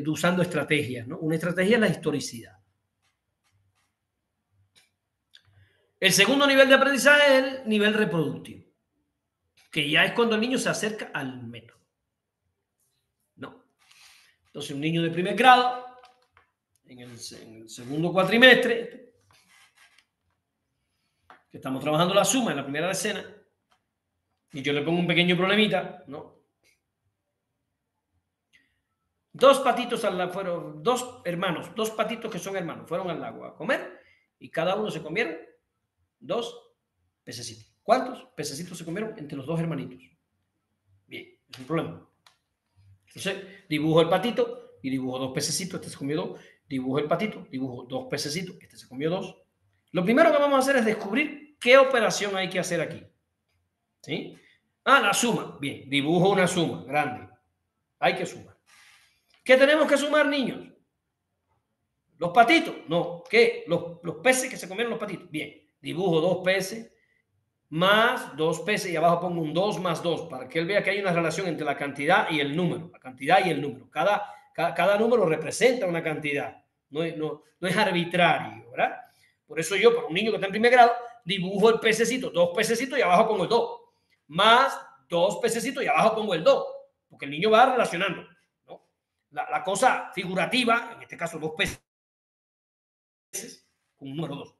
usando estrategias, ¿no? Una estrategia es la historicidad. El segundo nivel de aprendizaje es el nivel reproductivo, que ya es cuando el niño se acerca al método. ¿No? Entonces, un niño de primer grado, en el segundo cuatrimestre, que estamos trabajando la suma en la primera decena, y yo le pongo un pequeño problemita, ¿no? Dos patitos fueron dos hermanos, dos patitos que son hermanos, fueron al agua a comer y cada uno se comieron 2 pececitos. ¿Cuántos pececitos se comieron entre los 2 hermanitos? Bien, es un problema. Entonces, dibujo el patito y dibujo 2 pececitos, este se comió 2. Dibujo el patito, dibujo 2 pececitos, este se comió 2. Lo primero que vamos a hacer es descubrir qué operación hay que hacer aquí. ¿Sí? Ah, la suma. Bien, dibujo una suma grande. Hay que sumar. ¿Qué tenemos que sumar, niños? ¿Los patitos? No. ¿Qué? Los peces que se comieron los patitos. Bien, dibujo 2 peces más 2 peces y abajo pongo un 2 más 2 para que él vea que hay una relación entre la cantidad y el número. La cantidad y el número. Cada número representa una cantidad. No es arbitrario, ¿verdad? Por eso yo, para un niño que está en primer grado, dibujo el pececito, 2 pececitos y abajo pongo el 2. Más 2 pececitos y abajo pongo el 2. Porque el niño va relacionando, ¿no? La cosa figurativa, en este caso 2 peces, con un número 2.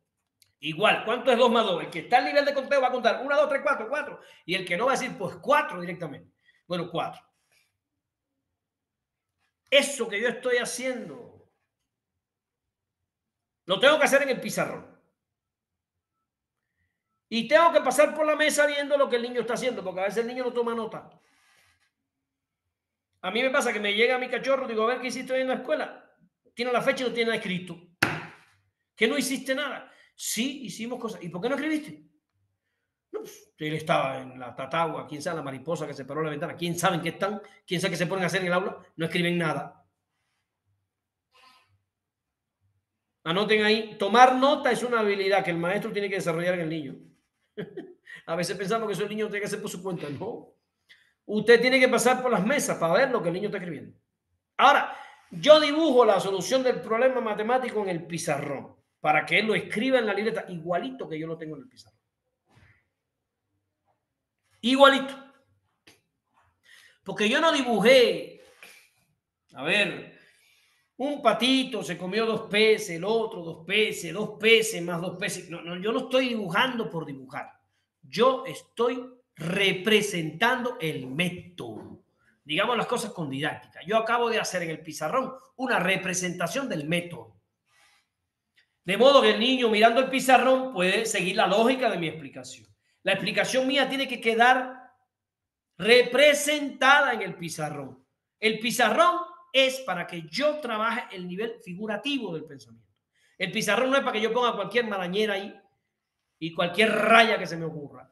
Igual, ¿cuánto es 2 más 2? El que está al nivel de conteo va a contar 1, 2, 3, 4, 4. Y el que no va a decir, pues 4 directamente. Bueno, 4. Eso que yo estoy haciendo, lo tengo que hacer en el pizarrón. Y tengo que pasar por la mesa viendo lo que el niño está haciendo, porque a veces el niño no toma nota. A mí me pasa que me llega mi cachorro, digo, a ver qué hiciste hoy en la escuela. Tiene la fecha y no tiene nada escrito. ¿Que no hiciste nada? Sí, hicimos cosas. ¿Y por qué no escribiste? Él estaba en la tatagua, quién sabe, la mariposa que se paró en la ventana, quién sabe en qué están, quién sabe qué se ponen a hacer en el aula, no escriben nada. Anoten ahí, tomar nota es una habilidad que el maestro tiene que desarrollar en el niño. A veces pensamos que eso el niño tiene que hacer por su cuenta. No. Usted tiene que pasar por las mesas para ver lo que el niño está escribiendo. Ahora, yo dibujo la solución del problema matemático en el pizarrón para que él lo escriba en la libreta igualito que yo lo tengo en el pizarrón. Igualito. Porque yo no dibujé, a ver, un patito se comió 2 peces, el otro 2 peces más 2 peces. No, no, yo no estoy dibujando por dibujar. Yo estoy representando el método. Digamos las cosas con didáctica. Yo acabo de hacer en el pizarrón una representación del método. De modo que el niño mirando el pizarrón puede seguir la lógica de mi explicación. La explicación mía tiene que quedar representada en el pizarrón. El pizarrón es para que yo trabaje el nivel figurativo del pensamiento. El pizarrón no es para que yo ponga cualquier marañera ahí y cualquier raya que se me ocurra.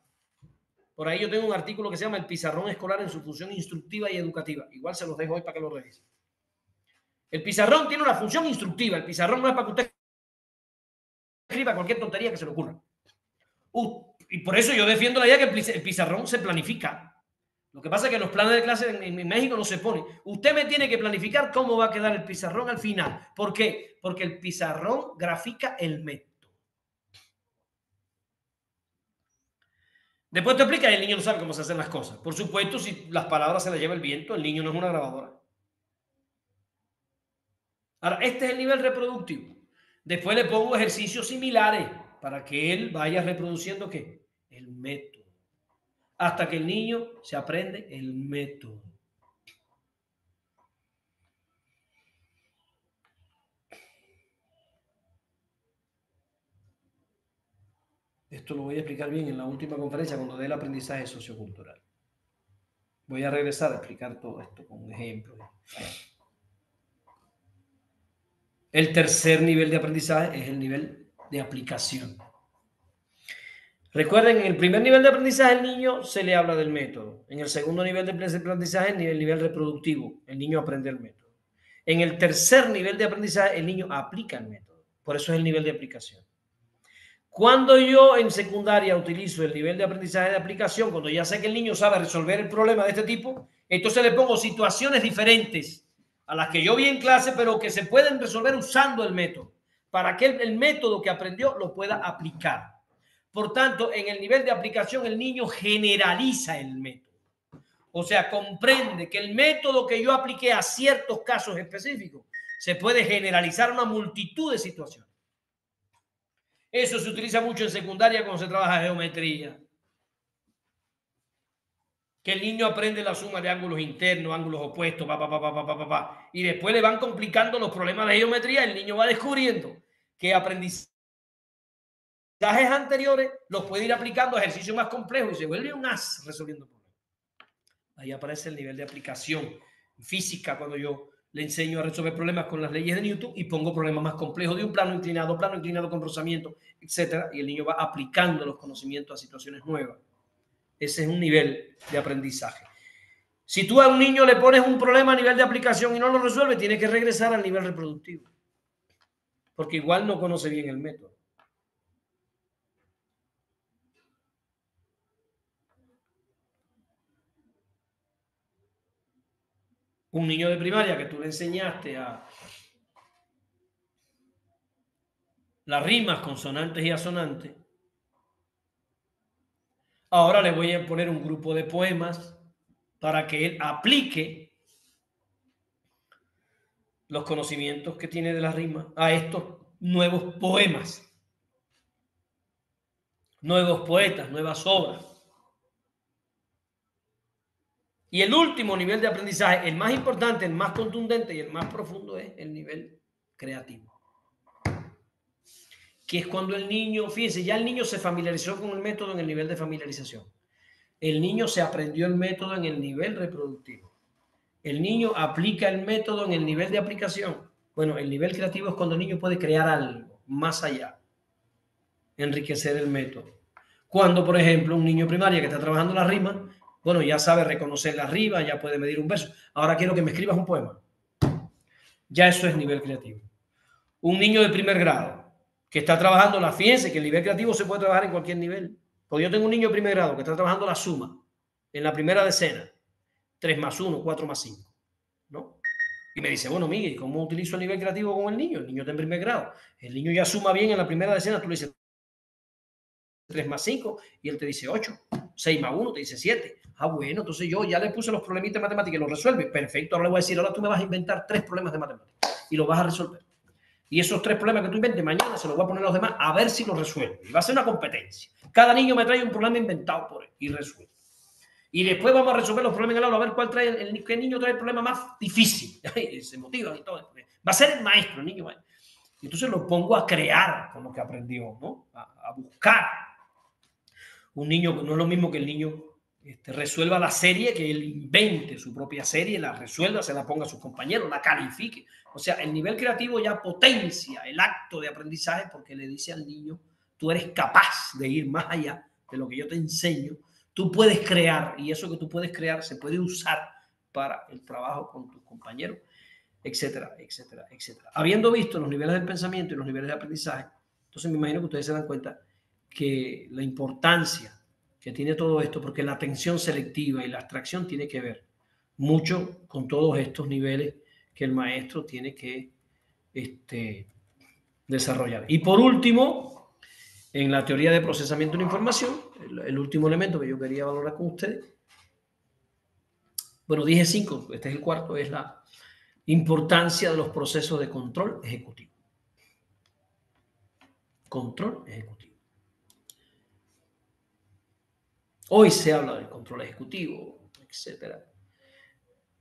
Por ahí yo tengo un artículo que se llama El pizarrón escolar en su función instructiva y educativa. Igual se los dejo hoy para que lo revisen. El pizarrón tiene una función instructiva. El pizarrón no es para que usted escriba cualquier tontería que se le ocurra. Y por eso yo defiendo la idea que el pizarrón se planifica. Lo que pasa es que en los planes de clase en México no se pone. Usted me tiene que planificar cómo va a quedar el pizarrón al final. ¿Por qué? Porque el pizarrón grafica el método. Después te explica y el niño no sabe cómo se hacen las cosas. Por supuesto, si las palabras se las lleva el viento, el niño no es una grabadora. Ahora, este es el nivel reproductivo. Después le pongo ejercicios similares para que él vaya reproduciendo ¿qué? El método. Hasta que el niño se aprende el método. Esto lo voy a explicar bien en la última conferencia cuando dé el aprendizaje sociocultural. Voy a regresar a explicar todo esto con un ejemplo. El tercer nivel de aprendizaje es el nivel de aplicación. Recuerden, en el primer nivel de aprendizaje el niño se le habla del método. En el segundo nivel de aprendizaje, el nivel reproductivo, el niño aprende el método. En el tercer nivel de aprendizaje, el niño aplica el método. Por eso es el nivel de aplicación. Cuando yo en secundaria utilizo el nivel de aprendizaje de aplicación, cuando ya sé que el niño sabe resolver el problema de este tipo, entonces le pongo situaciones diferentes a las que yo vi en clase, pero que se pueden resolver usando el método, para que el método que aprendió lo pueda aplicar. Por tanto, en el nivel de aplicación, el niño generaliza el método. O sea, comprende que el método que yo apliqué a ciertos casos específicos se puede generalizar a una multitud de situaciones. Eso se utiliza mucho en secundaria cuando se trabaja geometría. Que el niño aprende la suma de ángulos internos, ángulos opuestos, y después le van complicando los problemas de geometría. El niño va descubriendo que aprendizajes anteriores los puede ir aplicando a ejercicios más complejos y se vuelve un as resolviendo problemas. Ahí aparece el nivel de aplicación física cuando yo le enseño a resolver problemas con las leyes de Newton y pongo problemas más complejos de un plano inclinado con rozamiento, etcétera, y el niño va aplicando los conocimientos a situaciones nuevas. Ese es un nivel de aprendizaje. Si tú a un niño le pones un problema a nivel de aplicación y no lo resuelve, tiene que regresar al nivel reproductivo, porque igual no conoce bien el método. Un niño de primaria que tú le enseñaste a las rimas consonantes y asonantes, ahora le voy a poner un grupo de poemas para que él aplique los conocimientos que tiene de la rima a estos nuevos poemas, nuevos poetas, nuevas obras. Y el último nivel de aprendizaje, el más importante, el más contundente y el más profundo, es el nivel creativo. Que es cuando el niño, fíjense, ya el niño se familiarizó con el método en el nivel de familiarización. El niño se aprendió el método en el nivel reproductivo. El niño aplica el método en el nivel de aplicación. Bueno, el nivel creativo es cuando el niño puede crear algo más allá, enriquecer el método. Cuando, por ejemplo, un niño primaria que está trabajando la rima, bueno, ya sabe reconocer la rima, ya puede medir un verso. Ahora quiero que me escribas un poema. Ya eso es nivel creativo. Un niño de primer grado que está trabajando fíjense que el nivel creativo se puede trabajar en cualquier nivel. Porque yo tengo un niño de primer grado que está trabajando la suma en la primera decena, 3 más 1, 4 más 5, ¿no? Y me dice, bueno, Miguel, ¿cómo utilizo el nivel creativo con el niño? El niño está en primer grado. El niño ya suma bien en la primera decena, tú le dices 3 más 5 y él te dice 8. 6 más 1 te dice 7. Ah, bueno, entonces yo ya le puse los problemitas de matemáticas y los resuelve. Perfecto, ahora le voy a decir, ahora tú me vas a inventar 3 problemas de matemáticas y los vas a resolver. Y esos 3 problemas que tú inventes mañana se los voy a poner a los demás a ver si los resuelven. Y va a ser una competencia. Cada niño me trae un problema inventado por él y resuelve. Y después vamos a resolver los problemas en el aula, a ver cuál trae qué niño trae el problema más difícil. Se motiva y todo. Va a ser el maestro, el niño. Entonces lo pongo a crear con lo que aprendió, ¿no? A buscar. Un niño no es lo mismo que el niño resuelva la serie, que él invente su propia serie, la resuelva, se la ponga a sus compañeros, la califique. O sea, el nivel creativo ya potencia el acto de aprendizaje porque le dice al niño, tú eres capaz de ir más allá de lo que yo te enseño, tú puedes crear y eso que tú puedes crear se puede usar para el trabajo con tus compañeros, etcétera, etcétera, etcétera. Habiendo visto los niveles del pensamiento y los niveles de aprendizaje, entonces me imagino que ustedes se dan cuenta que la importancia que tiene todo esto, porque la atención selectiva y la abstracción tiene que ver mucho con todos estos niveles que el maestro tiene que desarrollar. Y por último, en la teoría de procesamiento de la información, el último elemento que yo quería valorar con ustedes, bueno, dije 5, este es el cuarto, es la importancia de los procesos de control ejecutivo. Control ejecutivo. Hoy se habla del control ejecutivo, etcétera.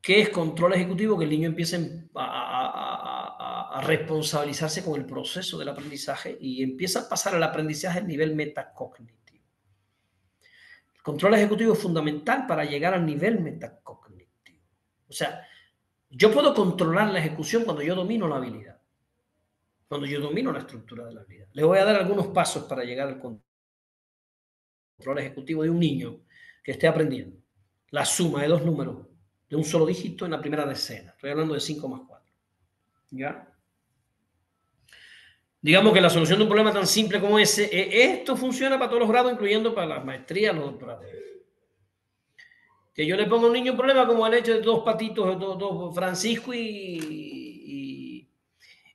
¿Qué es control ejecutivo? Que el niño empiece a responsabilizarse con el proceso del aprendizaje y empieza a pasar el aprendizaje a nivel metacognitivo. El control ejecutivo es fundamental para llegar al nivel metacognitivo. O sea, yo puedo controlar la ejecución cuando yo domino la habilidad, cuando yo domino la estructura de la habilidad. Les voy a dar algunos pasos para llegar al control ejecutivo de un niño que esté aprendiendo la suma de 2 números de un solo dígito en la primera decena. Estoy hablando de 5 más 4. ¿Ya? Digamos que la solución de un problema tan simple como ese, esto funciona para todos los grados, incluyendo para las maestrías, los doctorados. Que yo le pongo a un niño un problema como el hecho de 2 patitos, dos Francisco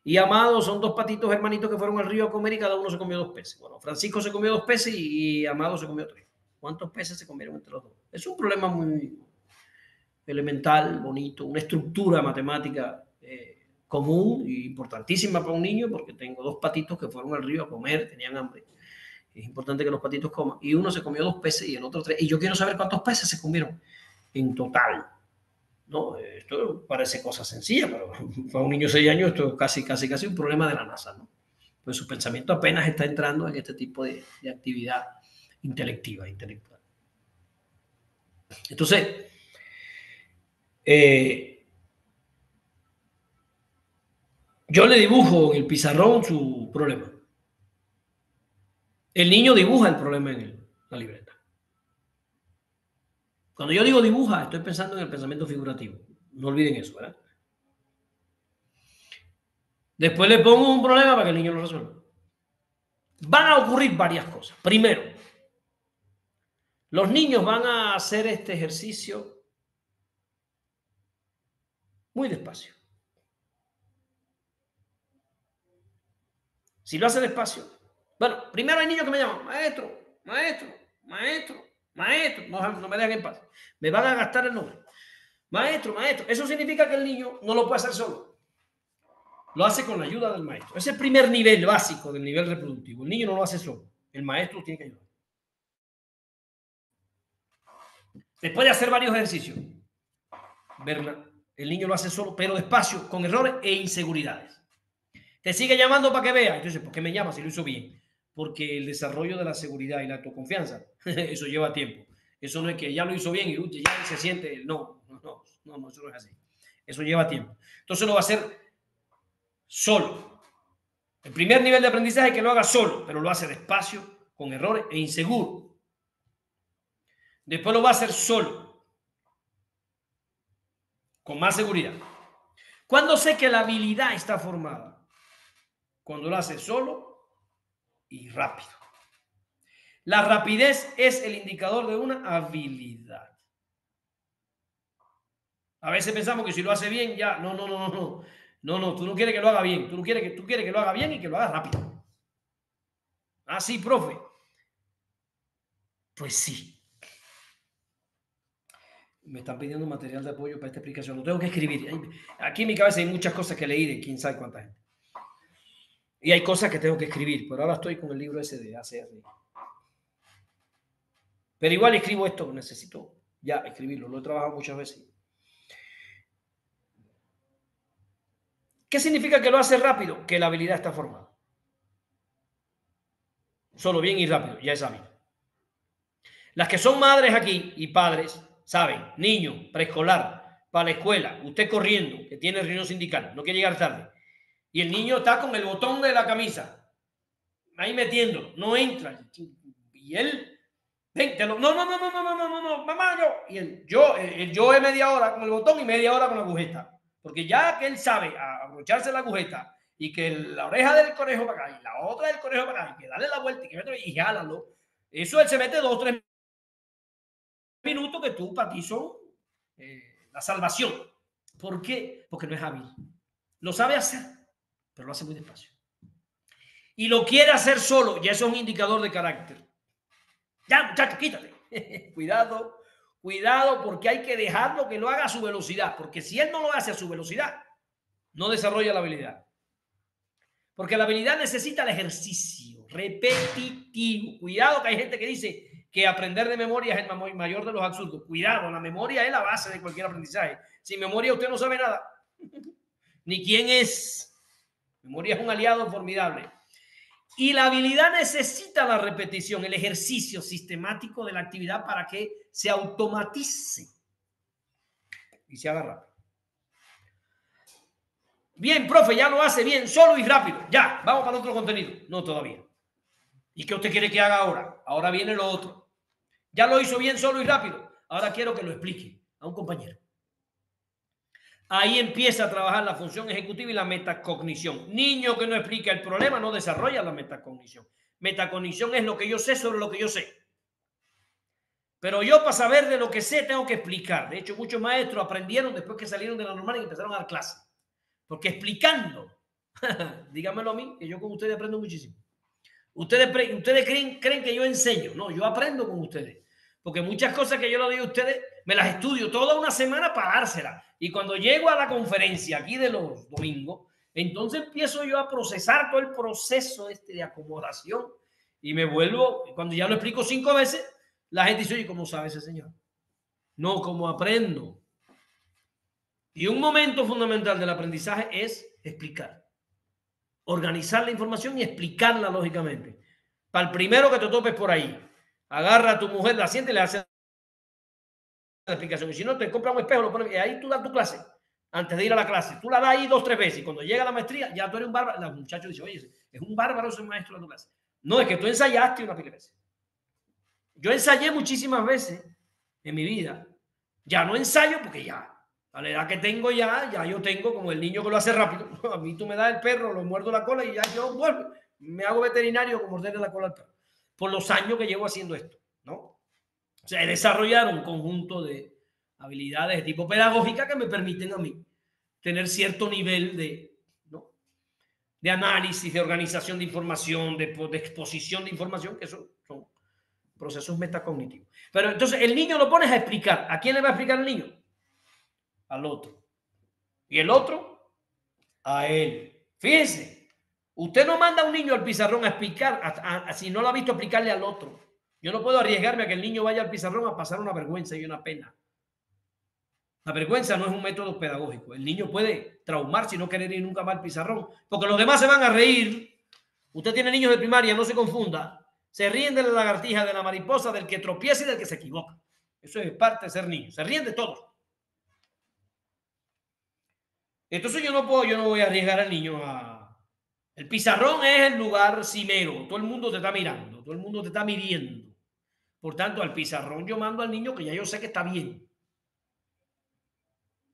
y Amado, son 2 patitos hermanitos que fueron al río a comer y cada uno se comió 2 peces. Bueno, Francisco se comió 2 peces y Amado se comió 3. ¿Cuántos peces se comieron entre los dos? Es un problema muy elemental, bonito, una estructura matemática común e importantísima para un niño, porque tengo 2 patitos que fueron al río a comer, tenían hambre. Es importante que los patitos coman. Y uno se comió 2 peces y el otro 3. Y yo quiero saber cuántos peces se comieron en total. ¿No? Esto parece cosa sencilla, pero para un niño de 6 años esto es casi un problema de la NASA, ¿no? Pues su pensamiento apenas está entrando en este tipo de actividad intelectual. Entonces, yo le dibujo en el pizarrón su problema. El niño dibuja el problema en la libreta. Cuando yo digo dibuja, estoy pensando en el pensamiento figurativo. No olviden eso, ¿verdad? Después le pongo un problema para que el niño lo resuelva. Van a ocurrir varias cosas. Primero, los niños van a hacer este ejercicio muy despacio. Si lo hace despacio, bueno, primero hay niños que me llaman, maestro, no me dejan en paz. Me van a gastar el nombre. Maestro. Eso significa que el niño no lo puede hacer solo. Lo hace con la ayuda del maestro. Ese es el primer nivel básico del nivel reproductivo. El niño no lo hace solo. El maestro tiene que ayudar. Después de hacer varios ejercicios, el niño lo hace solo, pero despacio, con errores e inseguridades. Te sigue llamando para que vea. Entonces, ¿por qué me llama si lo hizo bien? Porque el desarrollo de la seguridad y la autoconfianza, eso lleva tiempo. Eso no es que ya lo hizo bien y ya se siente. No, eso no es así. Eso lleva tiempo. Entonces lo va a hacer solo. El primer nivel de aprendizaje es que lo haga solo, pero lo hace despacio, con errores e inseguro. Después lo va a hacer solo, con más seguridad. ¿Cuándo sé que la habilidad está formada? Cuando lo hace solo y rápido. La rapidez es el indicador de una habilidad. A veces pensamos que si lo hace bien, ya, no, no, no, no, no. No, no, tú no quieres que lo haga bien, tú quieres que lo haga bien y que lo haga rápido. Ah, sí, profe. Pues sí. Me están pidiendo material de apoyo para esta explicación. Lo tengo que escribir. Aquí en mi cabeza hay muchas cosas que leí de quién sabe cuánta gente. Y hay cosas que tengo que escribir, pero ahora estoy con el libro ese de ACR. Pero igual escribo esto, necesito ya escribirlo. Lo he trabajado muchas veces. ¿Qué significa que lo hace rápido? Que la habilidad está formada. Solo bien y rápido, ya es hábil. Las que son madres aquí y padres, saben, niño, preescolar, para la escuela, usted corriendo, que tiene reunión sindical, no quiere llegar tarde, y el niño está con el botón de la camisa, ahí metiendo, no entra, y él, ven, no, no, no, no, no, no, no, no, no, mamá, yo, y el yo es media hora con el botón y media hora con la agujeta, porque ya que él sabe abrocharse la agujeta y que la oreja del conejo para acá y la otra del conejo para acá, y que darle la vuelta y que y jálalo, eso él se mete 2 o 3 minutos que tú para ti son la salvación. ¿Por qué? Porque no es hábil. Lo sabe hacer, pero lo hace muy despacio. Y lo quiere hacer solo, ya eso es un indicador de carácter. Ya, muchacho, quítate. Cuidado, cuidado, porque hay que dejarlo que lo haga a su velocidad, porque si él no lo hace a su velocidad, no desarrolla la habilidad. Porque la habilidad necesita el ejercicio repetitivo. Cuidado que hay gente que dice que aprender de memoria es el mayor de los absurdos. Cuidado, la memoria es la base de cualquier aprendizaje. Sin memoria usted no sabe nada. Ni quién es. Memoria es un aliado formidable. Y la habilidad necesita la repetición, el ejercicio sistemático de la actividad para que se automatice y se haga rápido. Bien, profe, ya lo hace bien, solo y rápido. Ya, vamos para otro contenido. No, todavía. ¿Y qué usted quiere que haga ahora? Ahora viene lo otro. Ya lo hizo bien, solo y rápido. Ahora quiero que lo explique a un compañero. Ahí empieza a trabajar la función ejecutiva y la metacognición. Niño que no explica el problema no desarrolla la metacognición. Metacognición es lo que yo sé sobre lo que yo sé. Pero yo para saber de lo que sé tengo que explicar. De hecho, muchos maestros aprendieron después que salieron de la normal y empezaron a dar clases. Porque explicando, díganmelo a mí, que yo con ustedes aprendo muchísimo. Ustedes creen que yo enseño. No, yo aprendo con ustedes. Porque muchas cosas que yo le digo a ustedes, me las estudio toda una semana para dárselas. Y cuando llego a la conferencia aquí de los domingos, entonces empiezo yo a procesar todo el proceso de acomodación. Y me vuelvo, cuando ya lo explico 5 veces, la gente dice, oye, ¿cómo sabe ese señor? No, ¿cómo aprendo? Y un momento fundamental del aprendizaje es explicar. Organizar la información y explicarla lógicamente. Para el primero que te topes por ahí, agarra a tu mujer, la siente y le hace la explicación. Y si no, te compra un espejo, lo pones, y ahí tú das tu clase. Antes de ir a la clase, tú la das ahí 2 o 3 veces. Y cuando llega a la maestría, ya tú eres un bárbaro. Los muchachos dicen, oye, es un bárbaro ese maestro de tu clase. No, es que tú ensayaste una pila de veces. Yo ensayé muchísimas veces en mi vida. Ya no ensayo porque ya, a la edad que tengo ya yo tengo como el niño que lo hace rápido. A mí tú me das el perro, lo muerdo la cola y ya yo vuelvo. Me hago veterinario con morderle la cola al perro. Por los años que llevo haciendo esto, ¿no? O sea, he desarrollado un conjunto de habilidades de tipo pedagógica que me permiten a mí tener cierto nivel ¿no? de análisis, de organización de información, de exposición de información, que son procesos metacognitivos. Pero entonces el niño lo pones a explicar. ¿A quién le va a explicar el niño? Al otro. Y el otro, a él. Fíjense, usted no manda a un niño al pizarrón a explicar, si no lo ha visto explicarle al otro. Yo no puedo arriesgarme a que el niño vaya al pizarrón a pasar una vergüenza y una pena. La vergüenza no es un método pedagógico. El niño puede traumarse y no querer ir nunca más al pizarrón, porque los demás se van a reír. Usted tiene niños de primaria, no se confunda. Se ríen de la lagartija, de la mariposa, del que tropieza y del que se equivoca. Eso es parte de ser niño. Se ríen de todos. Entonces yo no voy a arriesgar al niño a... El pizarrón es el lugar cimero. Todo el mundo te está mirando, todo el mundo te está midiendo. Por tanto, al pizarrón yo mando al niño que ya yo sé que está bien.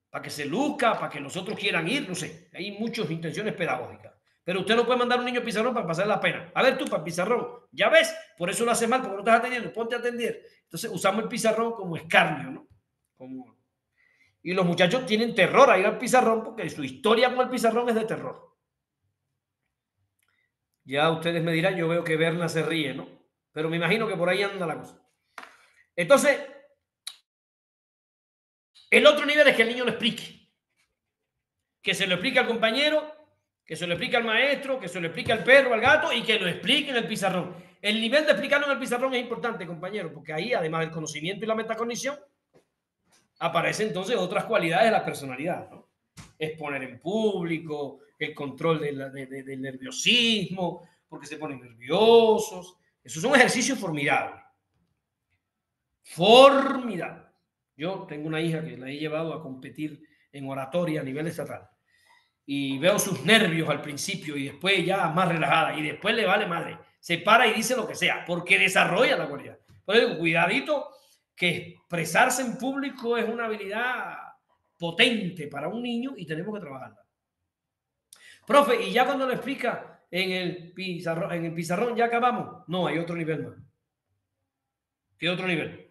Para que se luzca, para que los otros quieran ir, no sé. Hay muchas intenciones pedagógicas. Pero usted no puede mandar a un niño al pizarrón para pasar la pena. A ver tú, para el pizarrón. Ya ves, por eso lo haces mal, porque no estás atendiendo. Ponte a atender. Entonces usamos el pizarrón como escarnio, ¿no? Como... Y los muchachos tienen terror a ir al pizarrón porque su historia con el pizarrón es de terror. Ya ustedes me dirán, yo veo que Berna se ríe, ¿no? Pero me imagino que por ahí anda la cosa. Entonces, el otro nivel es que el niño lo explique. Que se lo explique al compañero, que se lo explique al maestro, que se lo explique al perro, al gato y que lo explique en el pizarrón. El nivel de explicarlo en el pizarrón es importante, compañero, porque ahí, además del conocimiento y la metacognición, aparecen entonces otras cualidades de la personalidad, ¿no? Exponer en público, el control del nerviosismo, porque se ponen nerviosos. Eso es un ejercicio formidable. Formidable. Yo tengo una hija que la he llevado a competir en oratoria a nivel estatal. Y veo sus nervios al principio y después ya más relajada y después le vale madre. Se para y dice lo que sea, porque desarrolla la cualidad. Por eso digo, cuidadito, que expresarse en público es una habilidad potente para un niño y tenemos que trabajarla. Profe, y ya cuando lo explica en el pizarrón ya acabamos. No, hay otro nivel más. ¿Qué otro nivel?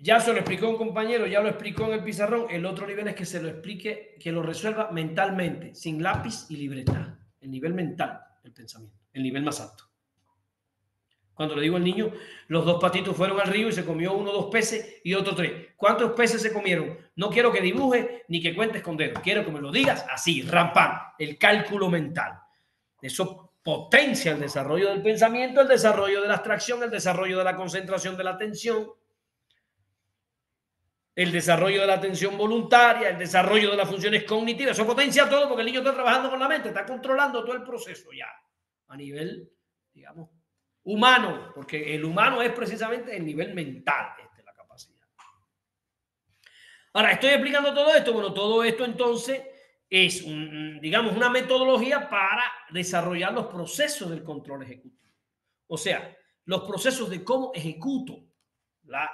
Ya se lo explicó un compañero, ya lo explicó en el pizarrón. El otro nivel es que se lo explique, que lo resuelva mentalmente, sin lápiz y libreta. El nivel mental del pensamiento, el nivel más alto. Cuando le digo al niño, los dos patitos fueron al río y se comió uno 2 peces y otro 3. ¿Cuántos peces se comieron? No quiero que dibuje ni que cuentes con dedos. Quiero que me lo digas así, rampán, el cálculo mental. Eso potencia el desarrollo del pensamiento, el desarrollo de la abstracción, el desarrollo de la concentración de la atención, el desarrollo de la atención voluntaria, el desarrollo de las funciones cognitivas. Eso potencia todo porque el niño está trabajando con la mente, está controlando todo el proceso ya a nivel, digamos, humano, porque el humano es precisamente el nivel mental, la capacidad. Ahora, estoy explicando todo esto. Bueno, todo esto entonces es, digamos, una metodología para desarrollar los procesos del control ejecutivo. O sea, los procesos de cómo ejecuto la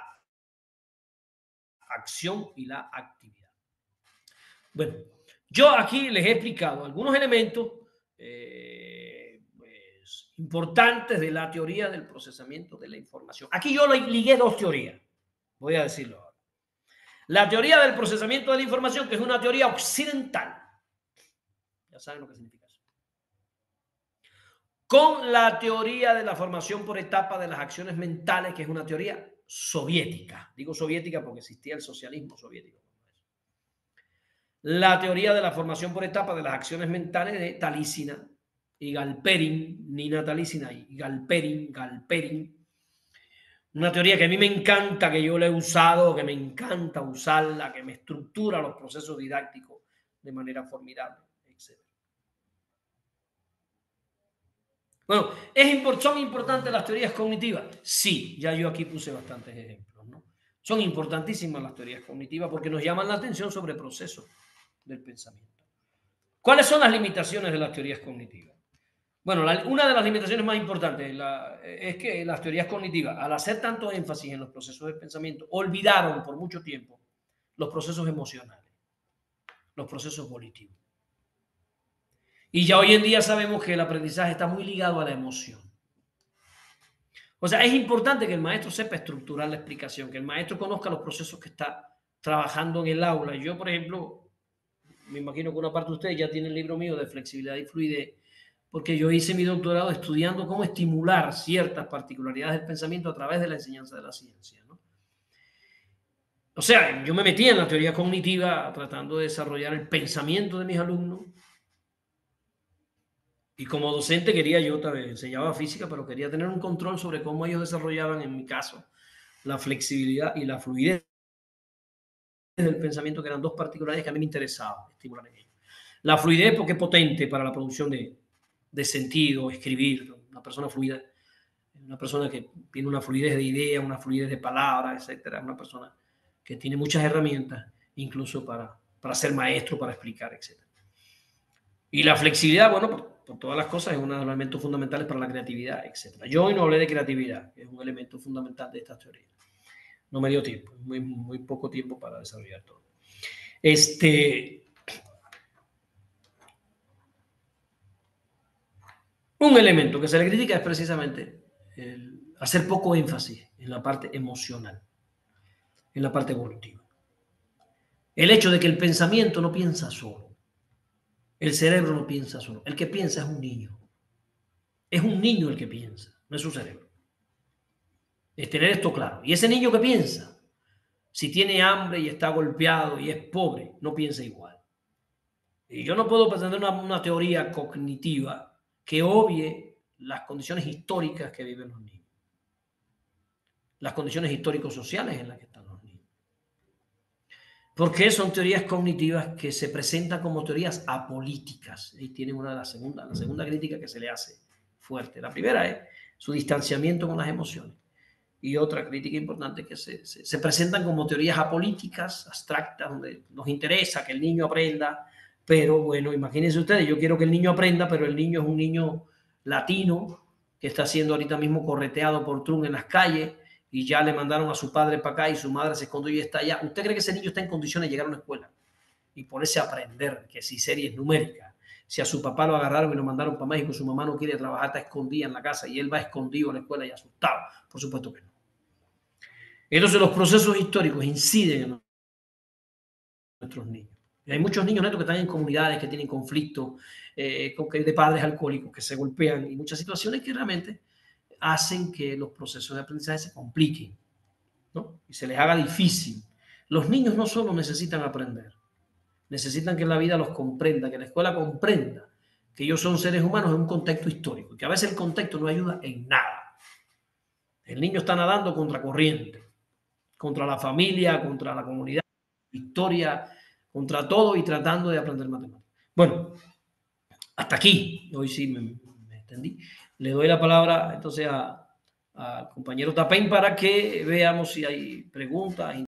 acción y la actividad. Bueno, yo aquí les he explicado algunos elementos pues, importantes de la teoría del procesamiento de la información. Aquí yo ligué dos teorías, voy a decirlo ahora. La teoría del procesamiento de la información, que es una teoría occidental. Ya saben lo que significa eso. Con la teoría de la formación por etapa de las acciones mentales, que es una teoría soviética. Digo soviética porque existía el socialismo soviético. La teoría de la formación por etapa de las acciones mentales de Talísina y Galperin, Nina Talísina y Galperin. Una teoría que a mí me encanta, que yo la he usado, que me encanta usarla, que me estructura los procesos didácticos de manera formidable, etc. Bueno, ¿son importantes las teorías cognitivas? Sí, ya yo aquí puse bastantes ejemplos, ¿no? Son importantísimas las teorías cognitivas porque nos llaman la atención sobre procesos del pensamiento. ¿Cuáles son las limitaciones de las teorías cognitivas? Bueno, una de las limitaciones más importantes es que las teorías cognitivas, al hacer tanto énfasis en los procesos del pensamiento, olvidaron por mucho tiempo los procesos emocionales, los procesos volitivos. Y ya hoy en día sabemos que el aprendizaje está muy ligado a la emoción. O sea, es importante que el maestro sepa estructurar la explicación, que el maestro conozca los procesos que está trabajando en el aula. Yo, por ejemplo, me imagino que una parte de ustedes ya tiene el libro mío de flexibilidad y fluidez, porque yo hice mi doctorado estudiando cómo estimular ciertas particularidades del pensamiento a través de la enseñanza de la ciencia, ¿no? O sea, yo me metí en la teoría cognitiva tratando de desarrollar el pensamiento de mis alumnos. Y como docente quería, yo también enseñaba física, pero quería tener un control sobre cómo ellos desarrollaban, en mi caso, la flexibilidad y la fluidez del pensamiento, que eran dos particularidades que a mí me interesaba estimular en ellos. La fluidez porque es potente para la producción de sentido, escribir, una persona fluida, una persona que tiene una fluidez de ideas, una fluidez de palabras, etcétera, una persona que tiene muchas herramientas, incluso para ser maestro, para explicar, etcétera. Y la flexibilidad, bueno, por todas las cosas, es uno de los elementos fundamentales para la creatividad, etc. Yo hoy no hablé de creatividad, que es un elemento fundamental de estas teorías. No me dio tiempo, muy poco tiempo para desarrollar todo. Un elemento que se le critica es precisamente hacer poco énfasis en la parte emocional, en la parte evolutiva. El hecho de que el pensamiento no piensa solo, el cerebro no piensa solo, el que piensa es un niño. Es un niño el que piensa, no es su cerebro. Es tener esto claro. Y ese niño que piensa, si tiene hambre y está golpeado y es pobre, no piensa igual. Y yo no puedo pretender una teoría cognitiva que obvie las condiciones históricas que viven los niños, las condiciones históricos-sociales en las que están los niños. Porque son teorías cognitivas que se presentan como teorías apolíticas. Y tienen la segunda crítica que se le hace fuerte. La primera es su distanciamiento con las emociones. Y otra crítica importante que se presentan como teorías apolíticas, abstractas, donde nos interesa que el niño aprenda. Pero bueno, imagínense ustedes, yo quiero que el niño aprenda, pero el niño es un niño latino que está siendo ahorita mismo correteado por Trump en las calles y ya le mandaron a su padre para acá y su madre se escondió y está allá. ¿Usted cree que ese niño está en condiciones de llegar a una escuela y ponerse a aprender que si series numéricas, si a su papá lo agarraron y lo mandaron para México, su mamá no quiere trabajar, está escondida en la casa y él va escondido a la escuela y asustado? Por supuesto que no. Entonces los procesos históricos inciden en nuestros niños. Y hay muchos niños netos que están en comunidades que tienen conflictos de padres alcohólicos que se golpean y muchas situaciones que realmente hacen que los procesos de aprendizaje se compliquen, ¿no? Y se les haga difícil. Los niños no solo necesitan aprender, necesitan que la vida los comprenda, que la escuela comprenda que ellos son seres humanos en un contexto histórico, que a veces el contexto no ayuda en nada. El niño está nadando contra corriente, contra la familia, contra la comunidad, historia, contra todo y tratando de aprender matemáticas. Bueno, hasta aquí. Hoy sí me extendí. Le doy la palabra entonces al compañero Tapén para que veamos si hay preguntas.